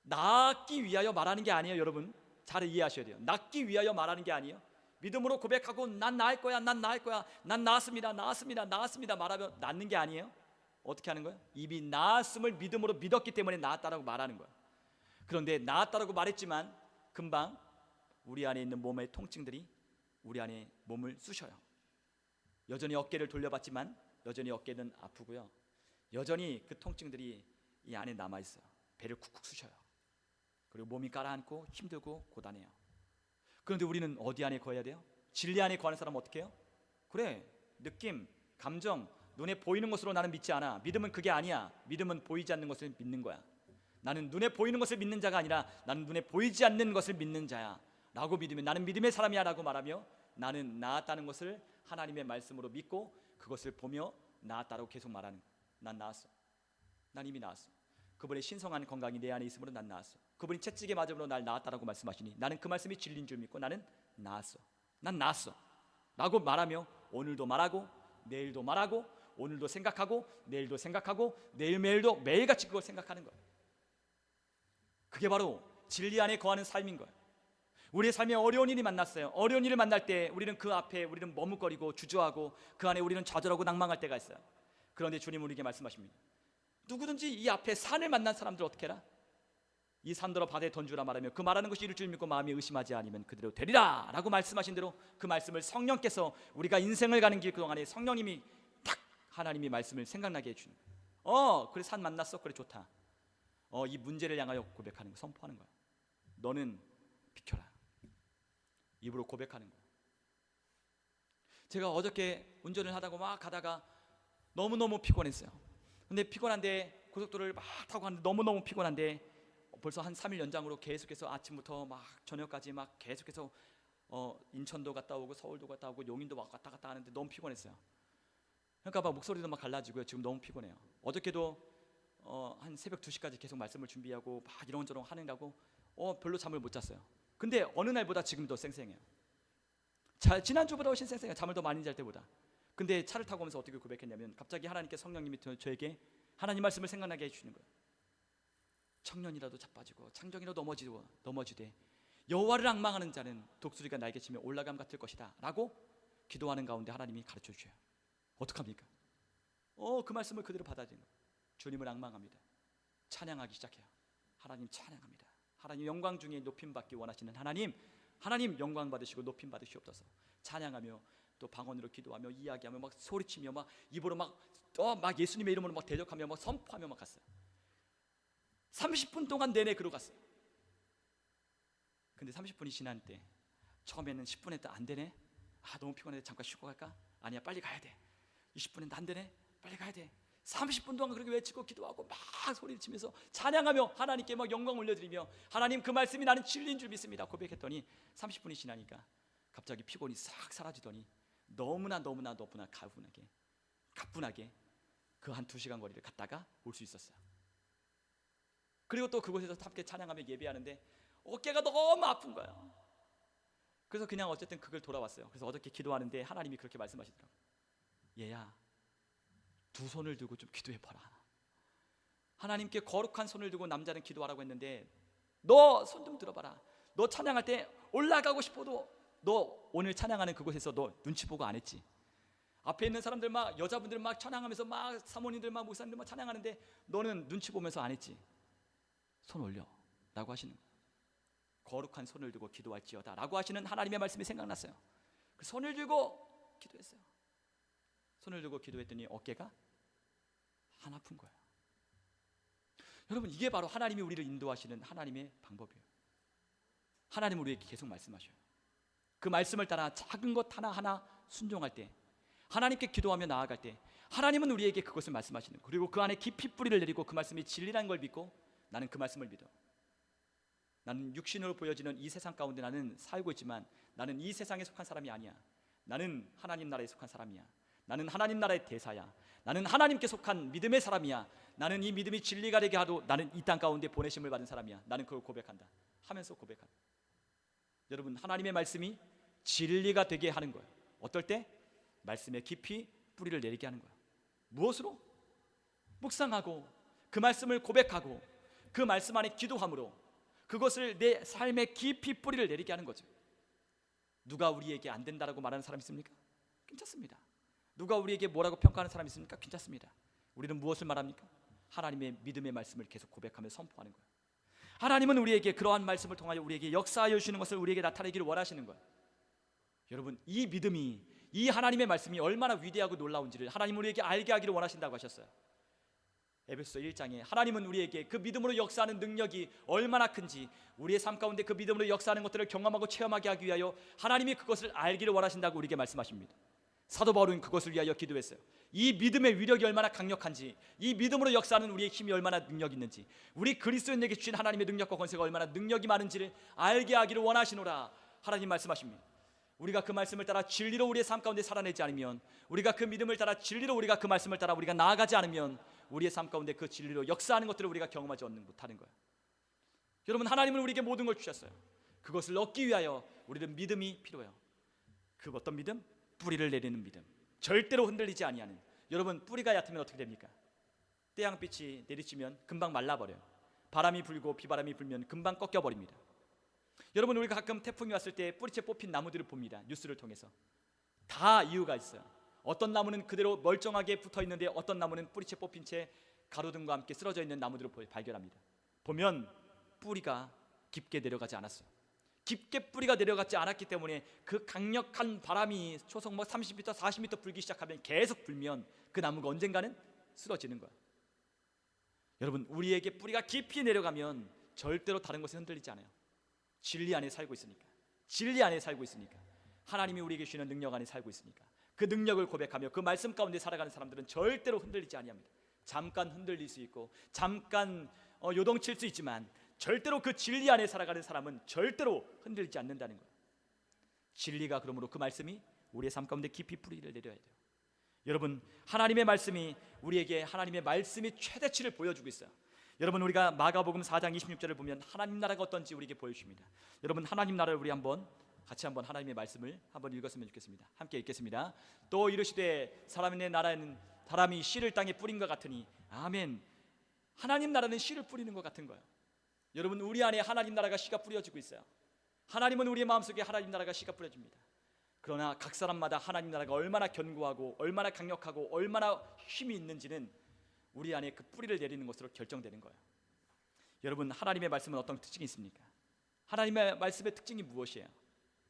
낫기 위하여 말하는 게 아니에요. 여러분 잘 이해하셔야 돼요. 낫기 위하여 말하는 게 아니에요. 믿음으로 고백하고 난 나을 거야, 난 나을 거야, 난 나았습니다, 나았습니다, 나았습니다 말하면 낫는 게 아니에요. 어떻게 하는 거예요? 이미 나았음을 믿음으로 믿었기 때문에 나았다라고 말하는 거예요. 그런데 나았다라고 말했지만 금방 우리 안에 있는 몸의 통증들이 우리 안에 몸을 쑤셔요. 여전히 어깨를 돌려봤지만 여전히 어깨는 아프고요. 여전히 그 통증들이 이 안에 남아있어요. 배를 쿡쿡 쑤셔요. 그리고 몸이 가라앉고 힘들고 고단해요. 그런데 우리는 어디 안에 거해야 돼요? 진리 안에 거하는 사람은 어떻게 해요? 그래, 느낌, 감정, 눈에 보이는 것으로 나는 믿지 않아. 믿음은 그게 아니야. 믿음은 보이지 않는 것을 믿는 거야. 나는 눈에 보이는 것을 믿는 자가 아니라 나는 눈에 보이지 않는 것을 믿는 자야 라고 믿으면 나는 믿음의 사람이야 라고 말하며 나는 나았다는 것을 하나님의 말씀으로 믿고 그것을 보며 나았다라고 계속 말하는 거야. 난 나았어. 난 이미 나았어. 그분의 신성한 건강이 내 안에 있으므로 난 나았어. 그분이 채찍에 맞음으로 날 나았다라고 말씀하시니 나는 그 말씀이 진리인 줄 믿고 나는 나았어. 난 나았어 라고 말하며 오늘도 말하고 내일도 말하고 오늘도 생각하고 내일도 생각하고 내일매일도 매일같이 그걸 생각하는 거예요. 그게 바로 진리 안에 거하는 삶인 거예요. 우리의 삶에 어려운 일이 만났어요. 어려운 일을 만날 때 우리는 그 앞에 우리는 머뭇거리고 주저하고 그 안에 우리는 좌절하고 낭망할 때가 있어요. 그런데 주님은 우리에게 말씀하십니다. 누구든지 이 앞에 산을 만난 사람들 어떻게 해라? 이 산들어 바다에 던주라 말하며 그 말하는 것이 이룰 줄 믿고 마음이 의심하지 않으면 그대로 되리라 라고 말씀하신 대로 그 말씀을 성령께서 우리가 인생을 가는 길 그동안에 성령님이 탁 하나님이 말씀을 생각나게 해주는 거예요. 그래 산 만났어? 그래 좋다. 이 문제를 향하여 고백하는 거, 선포하는 거야. 너는 비켜라. 입으로 고백하는 거야. 제가 어저께 운전을 하다가 막 가다가 너무너무 피곤했어요. 근데 피곤한데 고속도로를 막 타고 가는데 너무너무 피곤한데 벌써 한 3일 연장으로 계속해서 아침부터 막 저녁까지 막 계속해서 인천도 갔다 오고 서울도 갔다 오고 용인도 막 왔다 갔다 하는데 너무 피곤했어요. 그러니까 막 목소리도 막 갈라지고요. 지금 너무 피곤해요. 어저께도 한 새벽 2시까지 계속 말씀을 준비하고 막 이런저런 하느라고 별로 잠을 못 잤어요. 근데 어느 날보다 지금 더 쌩쌩해요. 지난주보다 훨씬 쌩쌩해요. 잠을 더 많이 잘 때보다. 근데 차를 타고 오면서 어떻게 고백했냐면 갑자기 하나님께 성령님이 저에게 하나님 말씀을 생각나게 해주시는 거예요. 청년이라도 자빠지고 창정이라도 넘어지되 여호와를 앙망하는 자는 독수리가 날개 치며 올라감 같을 것이다 라고 기도하는 가운데 하나님이 가르쳐 주셔요. 어떡합니까? 그 말씀을 그대로 받아들이는 거예요. 주님을 앙망합니다. 찬양하기 시작해요. 하나님 찬양합니다. 하나님 영광 중에 높임 받기 원하시는 하나님 영광 받으시고 높임 받으시옵소서. 찬양하며 또 방언으로 기도하며 이야기하며 막 소리치며 막 입으로 막 예수님의 이름으로 막 대적하며 막 선포하며 막 갔어요. 30분 동안 내내 그러고 갔어요. 근데 30분이 지난 때 처음에는 10분 했다 안 되네. 너무 피곤해 잠깐 쉬고 갈까? 아니야 빨리 가야 돼. 20분 했는데 안 되네. 빨리 가야 돼. 30분 동안 그렇게 외치고 기도하고 막 소리를 치면서 찬양하며 하나님께 막 영광 올려드리며 하나님 그 말씀이 나는 진리인 줄 믿습니다 고백했더니 30분이 지나니까 갑자기 피곤이 싹 사라지더니 너무나 가뿐하게 그 한 2시간 거리를 갔다가 올 수 있었어요. 그리고 또 그곳에서 함께 찬양하며 예배하는데 어깨가 너무 아픈 거예요. 그래서 그냥 어쨌든 그걸 돌아왔어요. 그래서 어저께 기도하는데 하나님이 그렇게 말씀하시더라고요. 얘야, 2 손을 들고 좀 기도해봐라. 하나님께 거룩한 손을 들고 남자는 기도하라고 했는데 너 손 좀 들어봐라. 너 찬양할 때 올라가고 싶어도 너 오늘 찬양하는 그곳에서 너 눈치 보고 안 했지. 앞에 있는 사람들 막 여자분들 막 찬양하면서 막 사모님들 막 목사님들 막 찬양하는데 너는 눈치 보면서 안 했지. 손 올려 라고 하시는 거예요. 거룩한 손을 들고 기도할지어다 라고 하시는 하나님의 말씀이 생각났어요. 그 손을 들고 기도했어요. 손을 들고 기도했더니 어깨가 안 아픈 거예요. 여러분, 이게 바로 하나님이 우리를 인도하시는 하나님의 방법이에요. 하나님은 우리에게 계속 말씀하셔요. 그 말씀을 따라 작은 것 하나하나 순종할 때, 하나님께 기도하며 나아갈 때 하나님은 우리에게 그것을 말씀하시는 거예요. 그리고 그 안에 깊이 뿌리를 내리고 그 말씀이 진리라는 걸 믿고 나는 그 말씀을 믿어. 나는 육신으로 보여지는 이 세상 가운데 나는 살고 있지만 나는 이 세상에 속한 사람이 아니야. 나는 하나님 나라에 속한 사람이야. 나는 하나님 나라의 대사야. 나는 하나님께 속한 믿음의 사람이야. 나는 이 믿음이 진리가 되게 하도 나는 이 땅 가운데 보내심을 받은 사람이야. 나는 그걸 고백한다 하면서 고백한다. 여러분, 하나님의 말씀이 진리가 되게 하는 거예요. 어떨 때? 말씀에 깊이 뿌리를 내리게 하는 거예요. 무엇으로? 묵상하고 그 말씀을 고백하고 그 말씀 안에 기도함으로 그것을 내 삶에 깊이 뿌리를 내리게 하는 거죠. 누가 우리에게 안 된다라고 말하는 사람 있습니까? 괜찮습니다. 누가 우리에게 뭐라고 평가하는 사람 있습니까? 괜찮습니다. 우리는 무엇을 말합니까? 하나님의 믿음의 말씀을 계속 고백하며 선포하는 거예요. 하나님은 우리에게 그러한 말씀을 통하여 우리에게 역사하여 주시는 것을 우리에게 나타내기를 원하시는 거예요. 여러분, 이 믿음이, 이 하나님의 말씀이 얼마나 위대하고 놀라운지를 하나님은 우리에게 알게 하기를 원하신다고 하셨어요. 에베소서 1장에 하나님은 우리에게 그 믿음으로 역사하는 능력이 얼마나 큰지, 우리의 삶 가운데 그 믿음으로 역사하는 것들을 경험하고 체험하게 하기 위하여 하나님이 그것을 알기를 원하신다고 우리에게 말씀하십니다. 사도 바울은 그것을 위하여 기도했어요. 이 믿음의 위력이 얼마나 강력한지, 이 믿음으로 역사하는 우리의 힘이 얼마나 능력이 있는지, 우리 그리스도인에게 주신 하나님의 능력과 권세가 얼마나 능력이 많은지를 알게 하기를 원하시노라 하나님 말씀하십니다. 우리가 그 말씀을 따라 진리로 우리의 삶 가운데 살아내지 않으면, 우리가 그 믿음을 따라 진리로 우리가 그 말씀을 따라 우리가 나아가지 않으면 우리의 삶 가운데 그 진리로 역사하는 것들을 우리가 경험하지 못하는 거예요. 여러분, 하나님은 우리에게 모든 걸 주셨어요. 그것을 얻기 위하여 우리는 믿음이 필요해요. 그 어떤 믿음? 뿌리를 내리는 믿음. 절대로 흔들리지 아니하는. 여러분, 뿌리가 얕으면 어떻게 됩니까? 태양빛이 내리치면 금방 말라버려요. 바람이 불고 비바람이 불면 금방 꺾여버립니다. 여러분, 우리가 가끔 태풍이 왔을 때 뿌리채 뽑힌 나무들을 봅니다. 뉴스를 통해서. 다 이유가 있어요. 어떤 나무는 그대로 멀쩡하게 붙어있는데 어떤 나무는 뿌리채 뽑힌 채 가로등과 함께 쓰러져 있는 나무들을 발견합니다. 보면 뿌리가 깊게 내려가지 않았어요. 깊게 뿌리가 내려가지 않았기 때문에 그 강력한 바람이 초속 30m, 40m 불기 시작하면 계속 불면 그 나무가 언젠가는 쓰러지는 거예요. 여러분, 우리에게 뿌리가 깊이 내려가면 절대로 다른 것에 흔들리지 않아요. 진리 안에 살고 있으니까, 진리 안에 살고 있으니까, 하나님이 우리에게 주시는 능력 안에 살고 있으니까 그 능력을 고백하며 그 말씀 가운데 살아가는 사람들은 절대로 흔들리지 아니합니다. 잠깐 흔들릴 수 있고 잠깐 요동칠 수 있지만 절대로 그 진리 안에 살아가는 사람은 절대로 흔들리지 않는다는 거예요. 진리가, 그러므로 그 말씀이 우리의 삶 가운데 깊이 뿌리를 내려야 돼요. 여러분, 하나님의 말씀이 우리에게 하나님의 말씀이 최대치를 보여주고 있어요. 여러분, 우리가 마가복음 4장 26절을 보면 하나님 나라가 어떤지 우리에게 보여주십니다. 여러분, 하나님 나라를 우리 같이 한번 하나님의 말씀을 한번 읽었으면 좋겠습니다. 함께 읽겠습니다. 또 이르시되 사람의 나라는 사람이 씨를 땅에 뿌린 것 같으니. 아멘. 하나님 나라는 씨를 뿌리는 것 같은 거예요. 여러분, 우리 안에 하나님 나라가 씨가 뿌려지고 있어요. 하나님은 우리의 마음속에 하나님 나라가 씨가 뿌려집니다. 그러나 각 사람마다 하나님 나라가 얼마나 견고하고 얼마나 강력하고 얼마나 힘이 있는지는 우리 안에 그 뿌리를 내리는 것으로 결정되는 거예요. 여러분, 하나님의 말씀은 어떤 특징이 있습니까? 하나님의 말씀의 특징이 무엇이에요?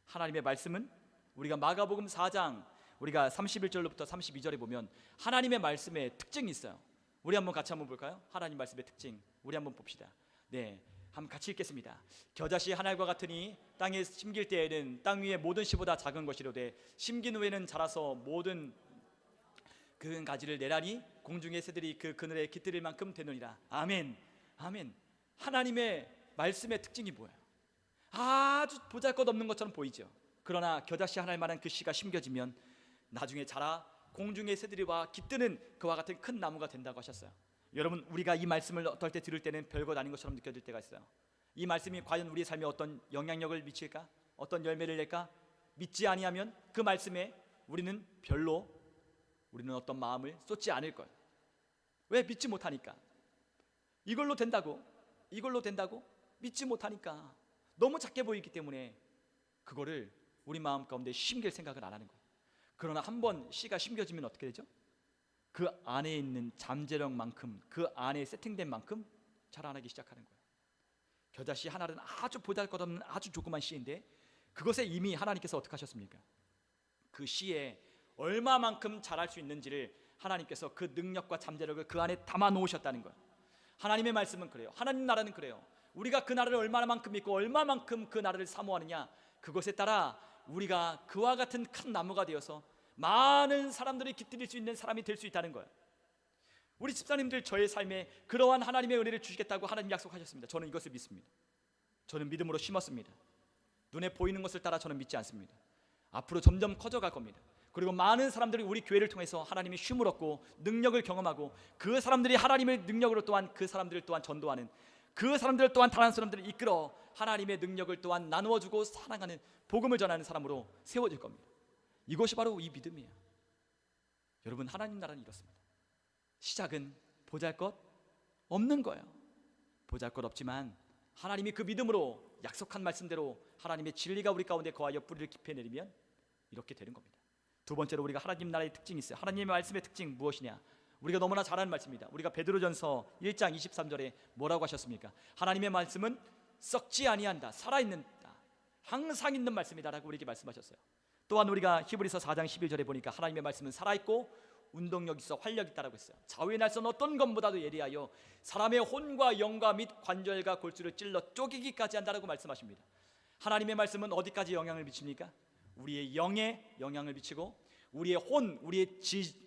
하나님의 말씀은 우리가 마가복음 4장 우리가 31절로부터 32절에 보면 하나님의 말씀의 특징이 있어요. 우리 한번 같이 한번 볼까요? 하나님 말씀의 특징 우리 한번 봅시다. 네, 한번 같이 읽겠습니다. 겨자씨 하늘과 같으니 땅에 심길 때에는 땅 위의 모든 씨보다 작은 것이로되 심긴 후에는 자라서 모든 그 가지를 내라니 공중의 새들이 그 그늘에 깃들일 만큼 되느니라. 아멘. 아멘. 하나님의 말씀의 특징이 뭐예요? 아주 보잘것없는 것처럼 보이죠. 그러나 겨자씨 하나일 만한 그 씨가 심겨지면 나중에 자라 공중의 새들이와 깃드는 그와 같은 큰 나무가 된다고 하셨어요. 여러분, 우리가 이 말씀을 어떨 때 들을 때는 별것 아닌 것처럼 느껴질 때가 있어요. 이 말씀이 과연 우리의 삶에 어떤 영향력을 미칠까? 어떤 열매를 낼까? 믿지 아니하면 그 말씀에 우리는 어떤 마음을 쏟지 않을 거예요. 왜? 믿지 못하니까. 이걸로 된다고 믿지 못하니까, 너무 작게 보이기 때문에 그거를 우리 마음 가운데 심길 생각을 안 하는 거예요. 그러나 한번 씨가 심겨지면 어떻게 되죠? 그 안에 있는 잠재력만큼, 그 안에 세팅된 만큼 자라나기 시작하는 거예요. 겨자씨 하나는 아주 보잘것없는 아주 조그만 씨인데 그것에 이미 하나님께서 어떻게 하셨습니까? 그 씨에 얼마만큼 자랄 수 있는지를 하나님께서 그 능력과 잠재력을 그 안에 담아 놓으셨다는 거예요. 하나님의 말씀은 그래요. 하나님 나라는 그래요. 우리가 그 나라를 얼마만큼 믿고 얼마만큼 그 나라를 사모하느냐, 그것에 따라 우리가 그와 같은 큰 나무가 되어서 많은 사람들이 깃들일 수 있는 사람이 될 수 있다는 거예요. 우리 집사님들, 저의 삶에 그러한 하나님의 은혜를 주시겠다고 하나님 약속하셨습니다. 저는 이것을 믿습니다. 저는 믿음으로 심었습니다. 눈에 보이는 것을 따라 저는 믿지 않습니다. 앞으로 점점 커져갈 겁니다. 그리고 많은 사람들이 우리 교회를 통해서 하나님의 쉼을 얻고 능력을 경험하고, 그 사람들이 하나님의 능력으로 또한 그 사람들을 또한 전도하는, 그 사람들 또한 다른 사람들을 이끌어 하나님의 능력을 또한 나누어주고 사랑하는, 복음을 전하는 사람으로 세워질 겁니다. 이것이 바로 이 믿음이에요. 여러분, 하나님 나라는 이렇습니다. 시작은 보잘것 없는 거예요. 보잘것 없지만 하나님이 그 믿음으로 약속한 말씀대로 하나님의 진리가 우리 가운데 거하여 뿌리를 깊이 내리면 이렇게 되는 겁니다. 두 번째로, 우리가 하나님 나라의 특징이 있어요. 하나님의 말씀의 특징 무엇이냐? 우리가 너무나 잘 아는 말씀입니다. 우리가 베드로전서 1장 23절에 뭐라고 하셨습니까? 하나님의 말씀은 썩지 아니한다, 살아있는다, 항상 있는 말씀이다라고 우리에게 말씀하셨어요. 또한 우리가 히브리서 4장 11절에 보니까 하나님의 말씀은 살아있고 운동력 있어 활력 있다라고 했어요. 좌우의 날선 어떤 것보다도 예리하여 사람의 혼과 영과 및 관절과 골수를 찔러 쪼개기까지 한다라고 말씀하십니다. 하나님의 말씀은 어디까지 영향을 미칩니까? 우리의 영에 영향을 미치고, 우리의 혼, 우리의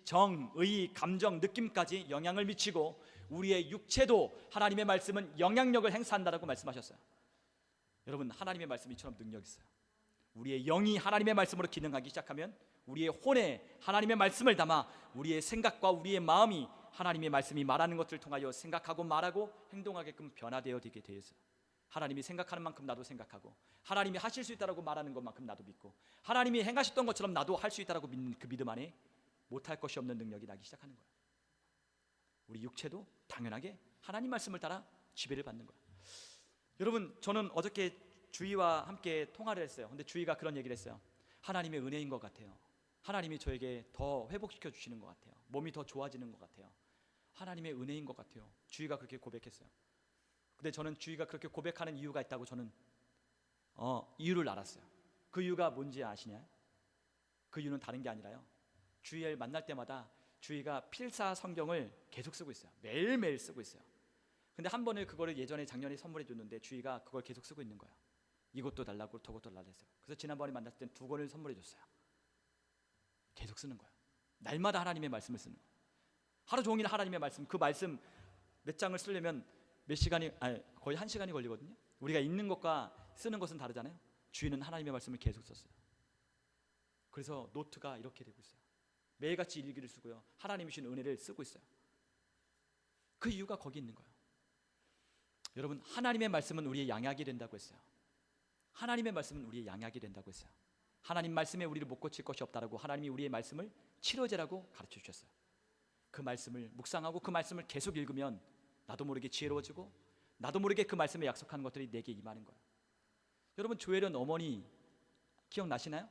정, 의, 감정, 느낌까지 영향을 미치고, 우리의 육체도 하나님의 말씀은 영향력을 행사한다라고 말씀하셨어요. 여러분, 하나님의 말씀이 이처럼 능력이 있어요. 우리의 영이 하나님의 말씀으로 기능하기 시작하면 우리의 혼에 하나님의 말씀을 담아 우리의 생각과 우리의 마음이 하나님의 말씀이 말하는 것들을 통하여 생각하고 말하고 행동하게끔 변화되어 되게 되어 있어요. 하나님이 생각하는 만큼 나도 생각하고, 하나님이 하실 수 있다라고 말하는 것만큼 나도 믿고, 하나님이 행하셨던 것처럼 나도 할 수 있다라고 믿는 그 믿음 안에 못할 것이 없는 능력이 나기 시작하는 거예요. 우리 육체도 당연하게 하나님 말씀을 따라 지배를 받는 거예요. 여러분, 저는 어저께 주희와 함께 통화를 했어요. 근데 주희가 그런 얘기를 했어요. 하나님의 은혜인 것 같아요. 하나님이 저에게 더 회복시켜 주시는 것 같아요. 몸이 더 좋아지는 것 같아요. 하나님의 은혜인 것 같아요. 주희가 그렇게 고백했어요. 근데 저는 주희가 그렇게 고백하는 이유가 있다고 저는 이유를 알았어요. 그 이유가 뭔지 아시냐? 그 이유는 다른 게 아니라요, 주희를 만날 때마다 주희가 필사 성경을 계속 쓰고 있어요. 매일매일 쓰고 있어요. 근데 한 번을 그거를 예전에 작년에 선물해 줬는데 주희가 그걸 계속 쓰고 있는 거예요. 이것도 달라고 저것도 달라고 했어요. 그래서 지난번에 만났을 땐 2권을 선물해 줬어요. 계속 쓰는 거예요. 날마다 하나님의 말씀을 쓰는 거예요. 하루 종일 하나님의 말씀, 그 말씀 몇 장을 쓰려면 거의 1시간이 걸리거든요. 우리가 읽는 것과 쓰는 것은 다르잖아요. 주인은 하나님의 말씀을 계속 썼어요. 그래서 노트가 이렇게 되고 있어요. 매일같이 일기를 쓰고요, 하나님이 주신 은혜를 쓰고 있어요. 그 이유가 거기 있는 거예요. 여러분, 하나님의 말씀은 우리의 양약이 된다고 했어요. 하나님의 말씀은 우리의 양약이 된다고 했어요. 하나님 말씀에 우리를 못 고칠 것이 없다라고 하나님이 우리의 말씀을 치료제라고 가르쳐 주셨어요. 그 말씀을 묵상하고 그 말씀을 계속 읽으면 나도 모르게 지혜로워지고, 나도 모르게 그 말씀에 약속한 것들이 내게 임하는 거예요. 여러분, 조혜련 어머니 기억나시나요?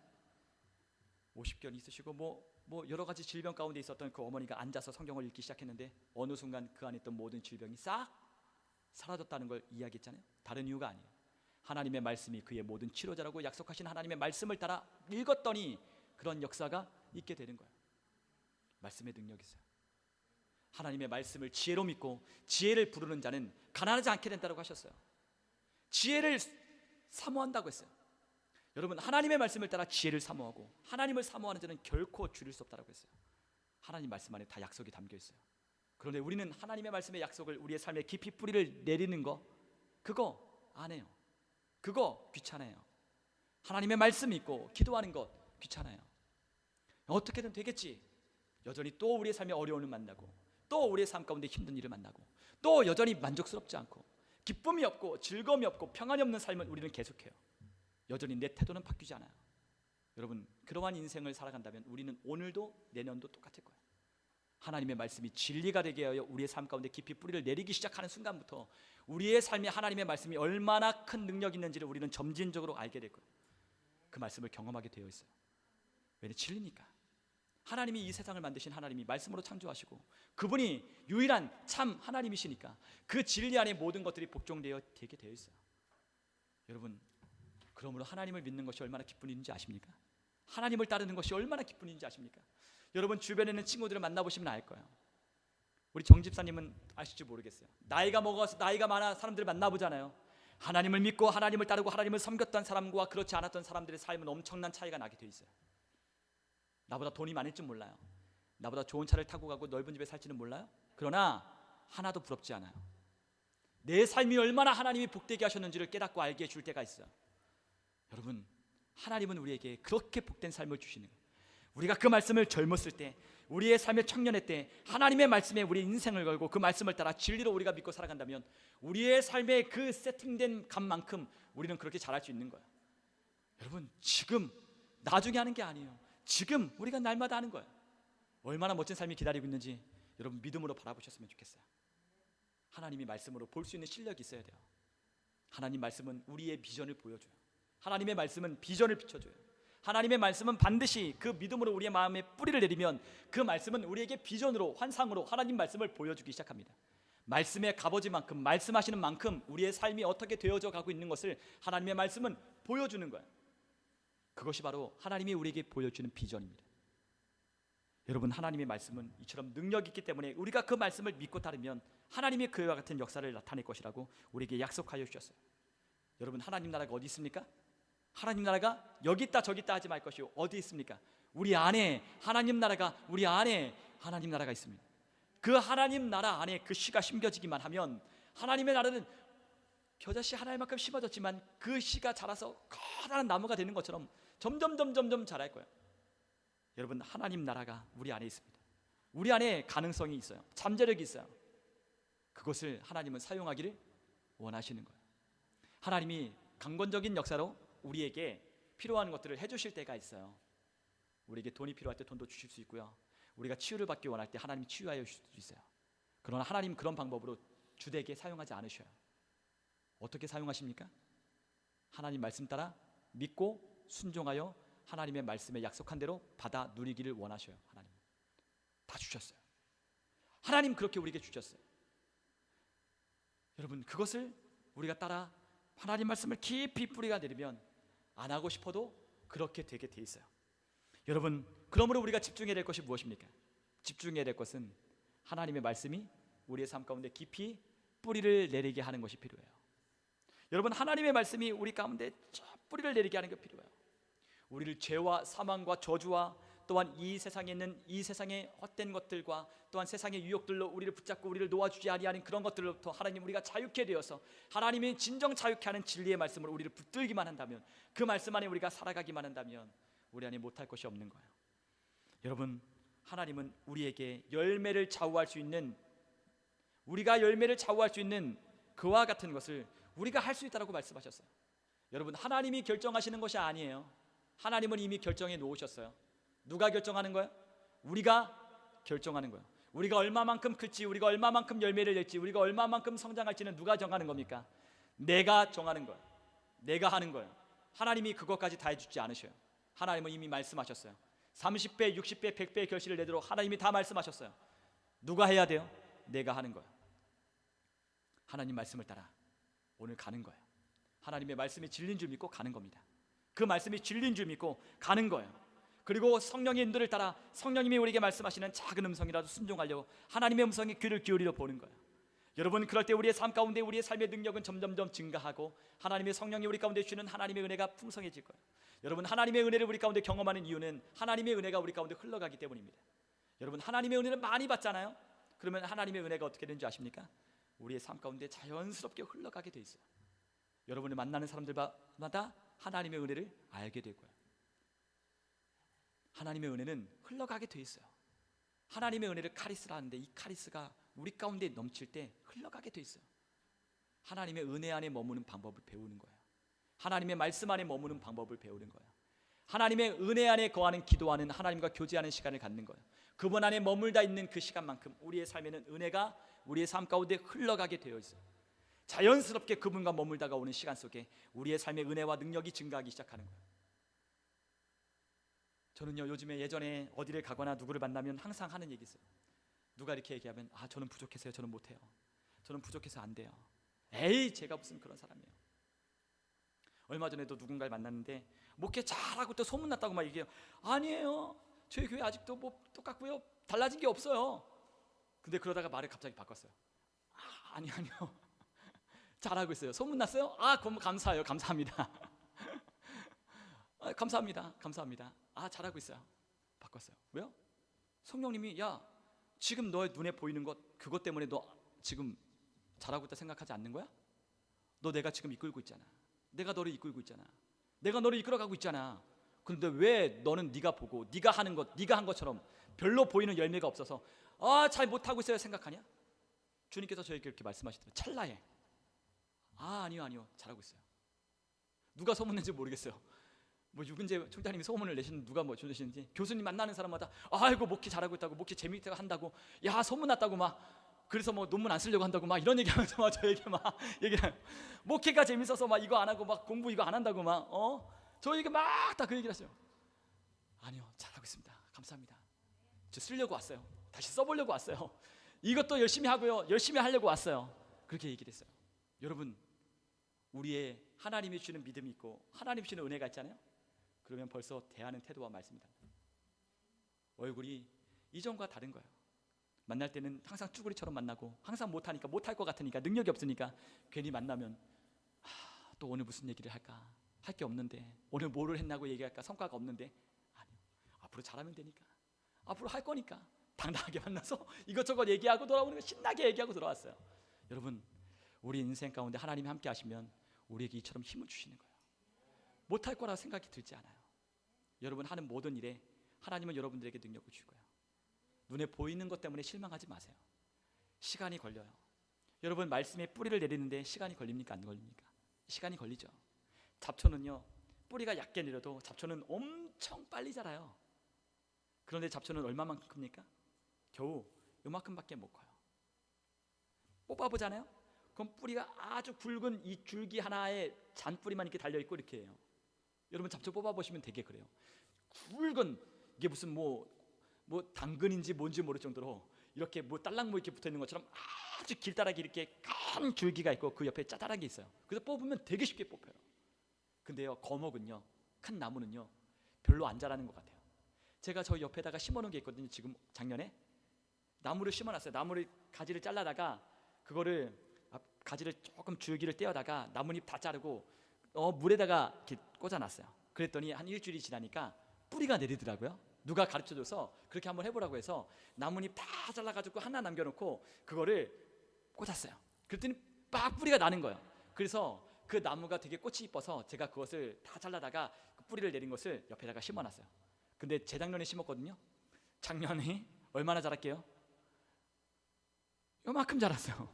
50견 있으시고 뭐 여러 가지 질병 가운데 있었던 그 어머니가 앉아서 성경을 읽기 시작했는데 어느 순간 그 안에 있던 모든 질병이 싹 사라졌다는 걸 이야기했잖아요. 다른 이유가 아니에요. 하나님의 말씀이 그의 모든 치료자라고 약속하신 하나님의 말씀을 따라 읽었더니 그런 역사가 있게 되는 거예요. 말씀의 능력이 있어요. 하나님의 말씀을 지혜로 믿고 지혜를 부르는 자는 가난하지 않게 된다고 하셨어요. 지혜를 사모한다고 했어요. 여러분, 하나님의 말씀을 따라 지혜를 사모하고 하나님을 사모하는 자는 결코 줄일 수 없다고 했어요. 하나님 말씀 안에 다 약속이 담겨 있어요. 그런데 우리는 하나님의 말씀의 약속을 우리의 삶에 깊이 뿌리를 내리는 거, 그거 안 해요. 그거 귀찮아요. 하나님의 말씀 믿고 기도하는 것 귀찮아요. 어떻게든 되겠지. 여전히 또 우리의 삶에 어려움을 만나고, 또 우리의 삶 가운데 힘든 일을 만나고, 또 여전히 만족스럽지 않고 기쁨이 없고 즐거움이 없고 평안이 없는 삶을 우리는 계속해요. 여전히 내 태도는 바뀌지 않아요. 여러분, 그러한 인생을 살아간다면 우리는 오늘도 내년도 똑같을 거예요. 하나님의 말씀이 진리가 되게 하여 우리의 삶 가운데 깊이 뿌리를 내리기 시작하는 순간부터 우리의 삶에 하나님의 말씀이 얼마나 큰 능력이 있는지를 우리는 점진적으로 알게 될 거예요. 그 말씀을 경험하게 되어 있어요. 왜냐? 진리니까. 하나님이 이 세상을 만드신 하나님이 말씀으로 창조하시고 그분이 유일한 참 하나님이시니까 그 진리 안에 모든 것들이 복종되어 되게 되어 있어요. 여러분, 그러므로 하나님을 믿는 것이 얼마나 기쁜 일인지 아십니까? 하나님을 따르는 것이 얼마나 기쁜 일인지 아십니까? 여러분, 주변에 있는 친구들을 만나보시면 알 거예요. 우리 정 집사님은 아실지 모르겠어요. 나이가 먹어서 나이가 많아 사람들을 만나보잖아요. 하나님을 믿고 하나님을 따르고 하나님을 섬겼던 사람과 그렇지 않았던 사람들의 삶은 엄청난 차이가 나게 돼 있어요. 나보다 돈이 많을 줄 몰라요. 나보다 좋은 차를 타고 가고 넓은 집에 살지는 몰라요. 그러나 하나도 부럽지 않아요. 내 삶이 얼마나 하나님이 복되게 하셨는지를 깨닫고 알게 해줄 때가 있어요. 여러분, 하나님은 우리에게 그렇게 복된 삶을 주시는 거예요. 우리가 그 말씀을 젊었을 때, 우리의 삶의 청년의 때 하나님의 말씀에 우리 인생을 걸고 그 말씀을 따라 진리로 우리가 믿고 살아간다면 우리의 삶의 그 세팅된 값만큼 우리는 그렇게 잘할 수 있는 거예요. 여러분, 지금 나중에 하는 게 아니에요. 지금 우리가 날마다 하는 거예요. 얼마나 멋진 삶이 기다리고 있는지 여러분 믿음으로 바라보셨으면 좋겠어요. 하나님이 말씀으로 볼 수 있는 실력이 있어야 돼요. 하나님 말씀은 우리의 비전을 보여줘요. 하나님의 말씀은 비전을 비춰줘요. 하나님의 말씀은 반드시 그 믿음으로 우리의 마음에 뿌리를 내리면 그 말씀은 우리에게 비전으로, 환상으로 하나님 말씀을 보여주기 시작합니다. 말씀의 값어치만큼, 말씀하시는 만큼 우리의 삶이 어떻게 되어져 가고 있는 것을 하나님의 말씀은 보여주는 거예요. 그것이 바로 하나님이 우리에게 보여주는 비전입니다. 여러분, 하나님의 말씀은 이처럼 능력이 있기 때문에 우리가 그 말씀을 믿고 따르면 하나님의 그와 같은 역사를 나타낼 것이라고 우리에게 약속하여 주셨어요. 여러분, 하나님 나라가 어디 있습니까? 하나님 나라가 여기 있다 저기 있다 하지 말 것이요, 어디 있습니까? 우리 안에 하나님 나라가, 우리 안에 하나님 나라가 있습니다. 그 하나님 나라 안에 그 씨가 심겨지기만 하면 하나님의 나라는 겨자씨 하나만큼 심어졌지만 그 씨가 자라서 커다란 나무가 되는 것처럼 점점 자랄 거예요. 여러분, 하나님 나라가 우리 안에 있습니다. 우리 안에 가능성이 있어요. 잠재력이 있어요. 그것을 하나님은 사용하기를 원하시는 거예요. 하나님이 강권적인 역사로 우리에게 필요한 것들을 해주실 때가 있어요. 우리에게 돈이 필요할 때 돈도 주실 수 있고요, 우리가 치유를 받기 원할 때 하나님이 치유하여 주실 수도 있어요. 그러나 하나님 그런 방법으로 주되게 사용하지 않으셔요. 어떻게 사용하십니까? 하나님 말씀 따라 믿고 순종하여 하나님의 말씀에 약속한 대로 받아 누리기를 원하셔요. 하나님 다 주셨어요. 하나님 그렇게 우리에게 주셨어요. 여러분, 그것을 우리가 따라 하나님 말씀을 깊이 뿌리가 내리면 안 하고 싶어도 그렇게 되게 돼 있어요. 여러분, 그러므로 우리가 집중해야 될 것이 무엇입니까? 집중해야 될 것은 하나님의 말씀이 우리의 삶 가운데 깊이 뿌리를 내리게 하는 것이 필요해요. 여러분, 하나님의 말씀이 우리 가운데 뿌리를 내리게 하는 게 필요해요. 우리를 죄와 사망과 저주와 또한 이 세상에 있는 이 세상의 헛된 것들과 또한 세상의 유혹들로 우리를 붙잡고 우리를 놓아주지 아니하는 그런 것들로부터 하나님 우리가 자유케 되어서 하나님이 진정 자유케 하는 진리의 말씀으로 우리를 붙들기만 한다면, 그 말씀 안에 우리가 살아가기만 한다면 우리 안에 못할 것이 없는 거예요. 여러분, 하나님은 우리에게 열매를 좌우할 수 있는, 우리가 열매를 좌우할 수 있는 그와 같은 것을 우리가 할 수 있다고 말씀하셨어요. 여러분, 하나님이 결정하시는 것이 아니에요. 하나님은 이미 결정해 놓으셨어요. 누가 결정하는 거예요? 우리가 결정하는 거예요. 우리가 얼마만큼 클지, 우리가 얼마만큼 열매를 낼지, 우리가 얼마만큼 성장할지는 누가 정하는 겁니까? 내가 정하는 거예요. 내가 하는 거예요. 하나님이 그것까지 다 해주지 않으셔요. 하나님은 이미 말씀하셨어요. 30배, 60배, 100배의 결실을 내도록 하나님이 다 말씀하셨어요. 누가 해야 돼요? 내가 하는 거예요. 하나님 말씀을 따라 오늘 가는 거예요. 하나님의 말씀이 진리인 줄 믿고 가는 겁니다. 그 말씀이 진리인 줄 믿고 가는 거예요. 그리고 성령의 인도를 따라 성령님이 우리에게 말씀하시는 작은 음성이라도 순종하려고 하나님의 음성에 귀를 기울이려 보는 거예요. 여러분, 그럴 때 우리의 삶 가운데 우리의 삶의 능력은 점점점 증가하고 하나님의 성령이 우리 가운데 주시는 하나님의 은혜가 풍성해질 거예요. 여러분, 하나님의 은혜를 우리 가운데 경험하는 이유는 하나님의 은혜가 우리 가운데 흘러가기 때문입니다. 여러분, 하나님의 은혜를 많이 받잖아요. 그러면 하나님의 은혜가 어떻게 되는지 아십니까? 우리의 삶 가운데 자연스럽게 흘러가게 돼 있어요. 여러분이 만나는 사람들마다 하나님의 은혜를 알게 될 거예요. 하나님의 은혜는 흘러가게 돼 있어요. 하나님의 은혜를 카리스라는데, 이 카리스가 우리 가운데 넘칠 때 흘러가게 돼 있어요. 하나님의 은혜 안에 머무는 방법을 배우는 거예요. 하나님의 말씀 안에 머무는 방법을 배우는 거예요. 하나님의 은혜 안에 거하는, 기도하는, 하나님과 교제하는 시간을 갖는 거예요. 그분 안에 머물다 있는 그 시간만큼 우리의 삶에는 은혜가 우리의 삶 가운데 흘러가게 되어 있어요. 자연스럽게 그분과 머물다가 오는 시간 속에 우리의 삶의 은혜와 능력이 증가하기 시작하는 거예요. 저는요, 요즘에 예전에 어디를 가거나 누구를 만나면 항상 하는 얘기 있어요. 누가 이렇게 얘기하면, 저는 부족해서요, 저는 못해요, 저는 부족해서 안 돼요. 에이, 제가 무슨 그런 사람이에요. 얼마 전에도 누군가를 만났는데 목회 잘하고 또 소문났다고 막 얘기해요. 아니에요, 저희 교회 아직도 뭐 똑같고요, 달라진 게 없어요. 근데 그러다가 말을 갑자기 바꿨어요. 아니요, 잘하고 있어요. 소문났어요? 그럼 감사해요, 감사합니다. 감사합니다. 잘하고 있어요. 바꿨어요. 왜요? 성령님이, 야, 지금 너의 눈에 보이는 것, 그것 때문에 너 지금 잘하고 있다 생각하지 않는 거야? 너 내가 지금 이끌고 있잖아. 내가 너를 이끌고 있잖아. 내가 너를 이끌어가고 있잖아. 그런데 왜 너는 네가 보고 네가 하는 것, 네가 한 것처럼 별로 보이는 열매가 없어서 잘 못하고 있어요 생각하냐? 주님께서 저에게 이렇게 말씀하시더라고요. 찰나에. 아니요, 잘하고 있어요. 누가 소문낸지 모르겠어요. 뭐 유근재 총장님이 소문을 내시는, 누가 뭐 내시는지. 교수님 만나는 사람마다 아이고 목회 잘하고 있다고, 목회 재미있게 한다고, 야 소문났다고 막, 그래서 뭐 논문 안 쓰려고 한다고 막 이런 얘기하면서 막 저에게 막 얘기해요. 목회가 재밌어서 막 이거 안 하고 막 공부 이거 안 한다고 막 저에게 막 다 그 얘기를 하세요. 아니요, 잘하고 있습니다. 감사합니다. 저 쓰려고 왔어요. 다시 써보려고 왔어요. 이것도 열심히 하고요, 열심히 하려고 왔어요. 그렇게 얘기를 했어요. 여러분, 우리의 하나님이 주는 믿음이 있고 하나님이 주는 은혜가 있잖아요. 그러면 벌써 대하는 태도와 말씀이 다릅니다. 얼굴이 이전과 다른 거예요. 만날 때는 항상 쭈구리처럼 만나고, 항상 못하니까, 못할 것 같으니까, 능력이 없으니까 괜히 만나면 또 오늘 무슨 얘기를 할까, 할 게 없는데, 오늘 뭐를 했나고 얘기할까, 성과가 없는데, 아니요, 앞으로 잘하면 되니까, 앞으로 할 거니까 당당하게 만나서 이것저것 얘기하고 돌아오는 거, 신나게 얘기하고 돌아왔어요. 여러분, 우리 인생 가운데 하나님이 함께 하시면 우리에게 이처럼 힘을 주시는 거예요. 못할 거라 생각이 들지 않아요. 여러분 하는 모든 일에 하나님은 여러분들에게 능력을 주실 거예요. 눈에 보이는 것 때문에 실망하지 마세요. 시간이 걸려요. 여러분, 말씀에 뿌리를 내리는데 시간이 걸립니까, 안 걸립니까? 시간이 걸리죠. 잡초는요, 뿌리가 얕게 내려도 잡초는 엄청 빨리 자라요. 그런데 잡초는 얼마만큼 큽니까? 겨우 요만큼밖에 못 커요. 뽑아보잖아요. 그럼 뿌리가 아주 굵은 이 줄기 하나에 잔뿌리만 이렇게 달려있고 이렇게 해요. 여러분 잡초 뽑아보시면 되게 그래요. 굵은, 이게 무슨 뭐 당근인지 뭔지 모를 정도로 이렇게 뭐 딸랑모 이렇게 붙어있는 것처럼 아주 길다랗게 이렇게 큰 줄기가 있고 그 옆에 짜잘한 게 있어요. 그래서 뽑으면 되게 쉽게 뽑혀요. 근데요, 거목은요, 큰 나무는요 별로 안 자라는 것 같아요. 제가 저 옆에다가 심어놓은 게 있거든요. 지금 작년에 나무를 심어놨어요. 나무를 가지를 잘라다가 그거를 가지를 조금 줄기를 떼어다가 나뭇잎 다 자르고 물에다가 이렇게 꽂아놨어요. 그랬더니 한 일주일이 지나니까 뿌리가 내리더라고요. 누가 가르쳐줘서 그렇게 한번 해보라고 해서 나뭇잎 다 잘라가지고 하나 남겨놓고 그거를 꽂았어요. 그랬더니 막 뿌리가 나는 거예요. 그래서 그 나무가 되게 꽃이 이뻐서 제가 그것을 다 잘라다가 그 뿌리를 내린 것을 옆에다가 심어놨어요. 근데 재작년에 심었거든요. 작년에 얼마나 자랄게요? 요만큼 자랐어요.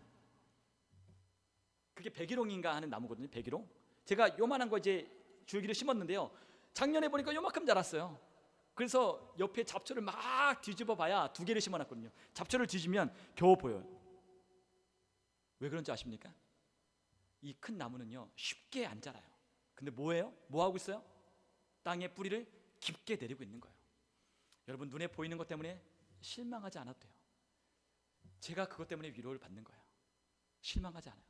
그게 백일홍인가 하는 나무거든요. 백일홍. 제가 요만한 거 이제 줄기를 심었는데요, 작년에 보니까 요만큼 자랐어요. 그래서 옆에 잡초를 막 뒤집어 봐야 2개를 심어놨거든요. 잡초를 뒤지면 겨우 보여요. 왜 그런지 아십니까? 이 큰 나무는요 쉽게 안 자라요. 근데 뭐예요? 뭐 하고 있어요? 땅에 뿌리를 깊게 내리고 있는 거예요. 여러분, 눈에 보이는 것 때문에 실망하지 않아도 돼요. 제가 그것 때문에 위로를 받는 거예요. 실망하지 않아요.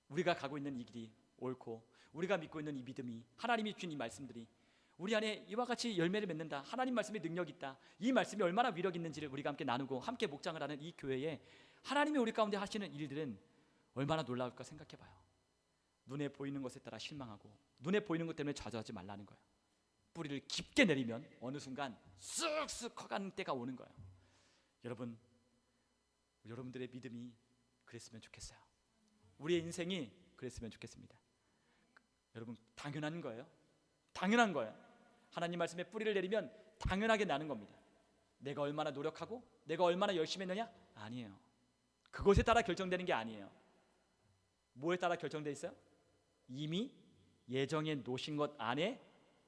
우리가 가고 있는 이 길이 옳고, 우리가 믿고 있는 이 믿음이, 하나님이 주신 이 말씀들이 우리 안에 이와 같이 열매를 맺는다, 하나님 말씀에 능력이 있다, 이 말씀이 얼마나 위력 있는지를 우리가 함께 나누고 함께 목장을 하는 이 교회에 하나님이 우리 가운데 하시는 일들은 얼마나 놀라울까 생각해봐요. 눈에 보이는 것에 따라 실망하고 눈에 보이는 것 때문에 좌절하지 말라는 거예요. 뿌리를 깊게 내리면 어느 순간 쑥쑥 커가는 때가 오는 거예요. 여러분들의 믿음이 그랬으면 좋겠어요. 우리의 인생이 그랬으면 좋겠습니다. 여러분, 당연한 거예요. 당연한 거예요. 하나님 말씀에 뿌리를 내리면 당연하게 나는 겁니다. 내가 얼마나 노력하고 내가 얼마나 열심히 했느냐? 아니에요. 그것에 따라 결정되는 게 아니에요. 뭐에 따라 결정되어 있어요? 이미 예정해 놓으신 것 안에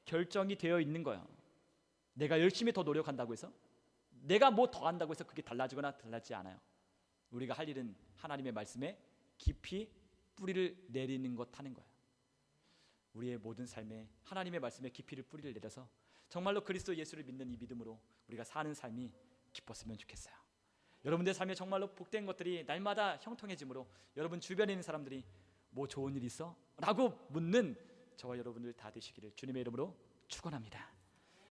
결정이 되어 있는 거예요. 내가 열심히 더 노력한다고 해서, 내가 뭐 더 한다고 해서 그게 달라지거나 달라지지 않아요. 우리가 할 일은 하나님의 말씀에 깊이 뿌리를 내리는 것 하는 거예요. 우리의 모든 삶에 하나님의 말씀에 깊이를 뿌리를 내려서 정말로 그리스도 예수를 믿는 이 믿음으로 우리가 사는 삶이 기뻤으면 좋겠어요. 여러분들의 삶에 정말로 복된 것들이 날마다 형통해지므로 여러분 주변에 있는 사람들이 뭐 좋은 일 있어? 라고 묻는 저와 여러분들 다 되시기를 주님의 이름으로 축원합니다.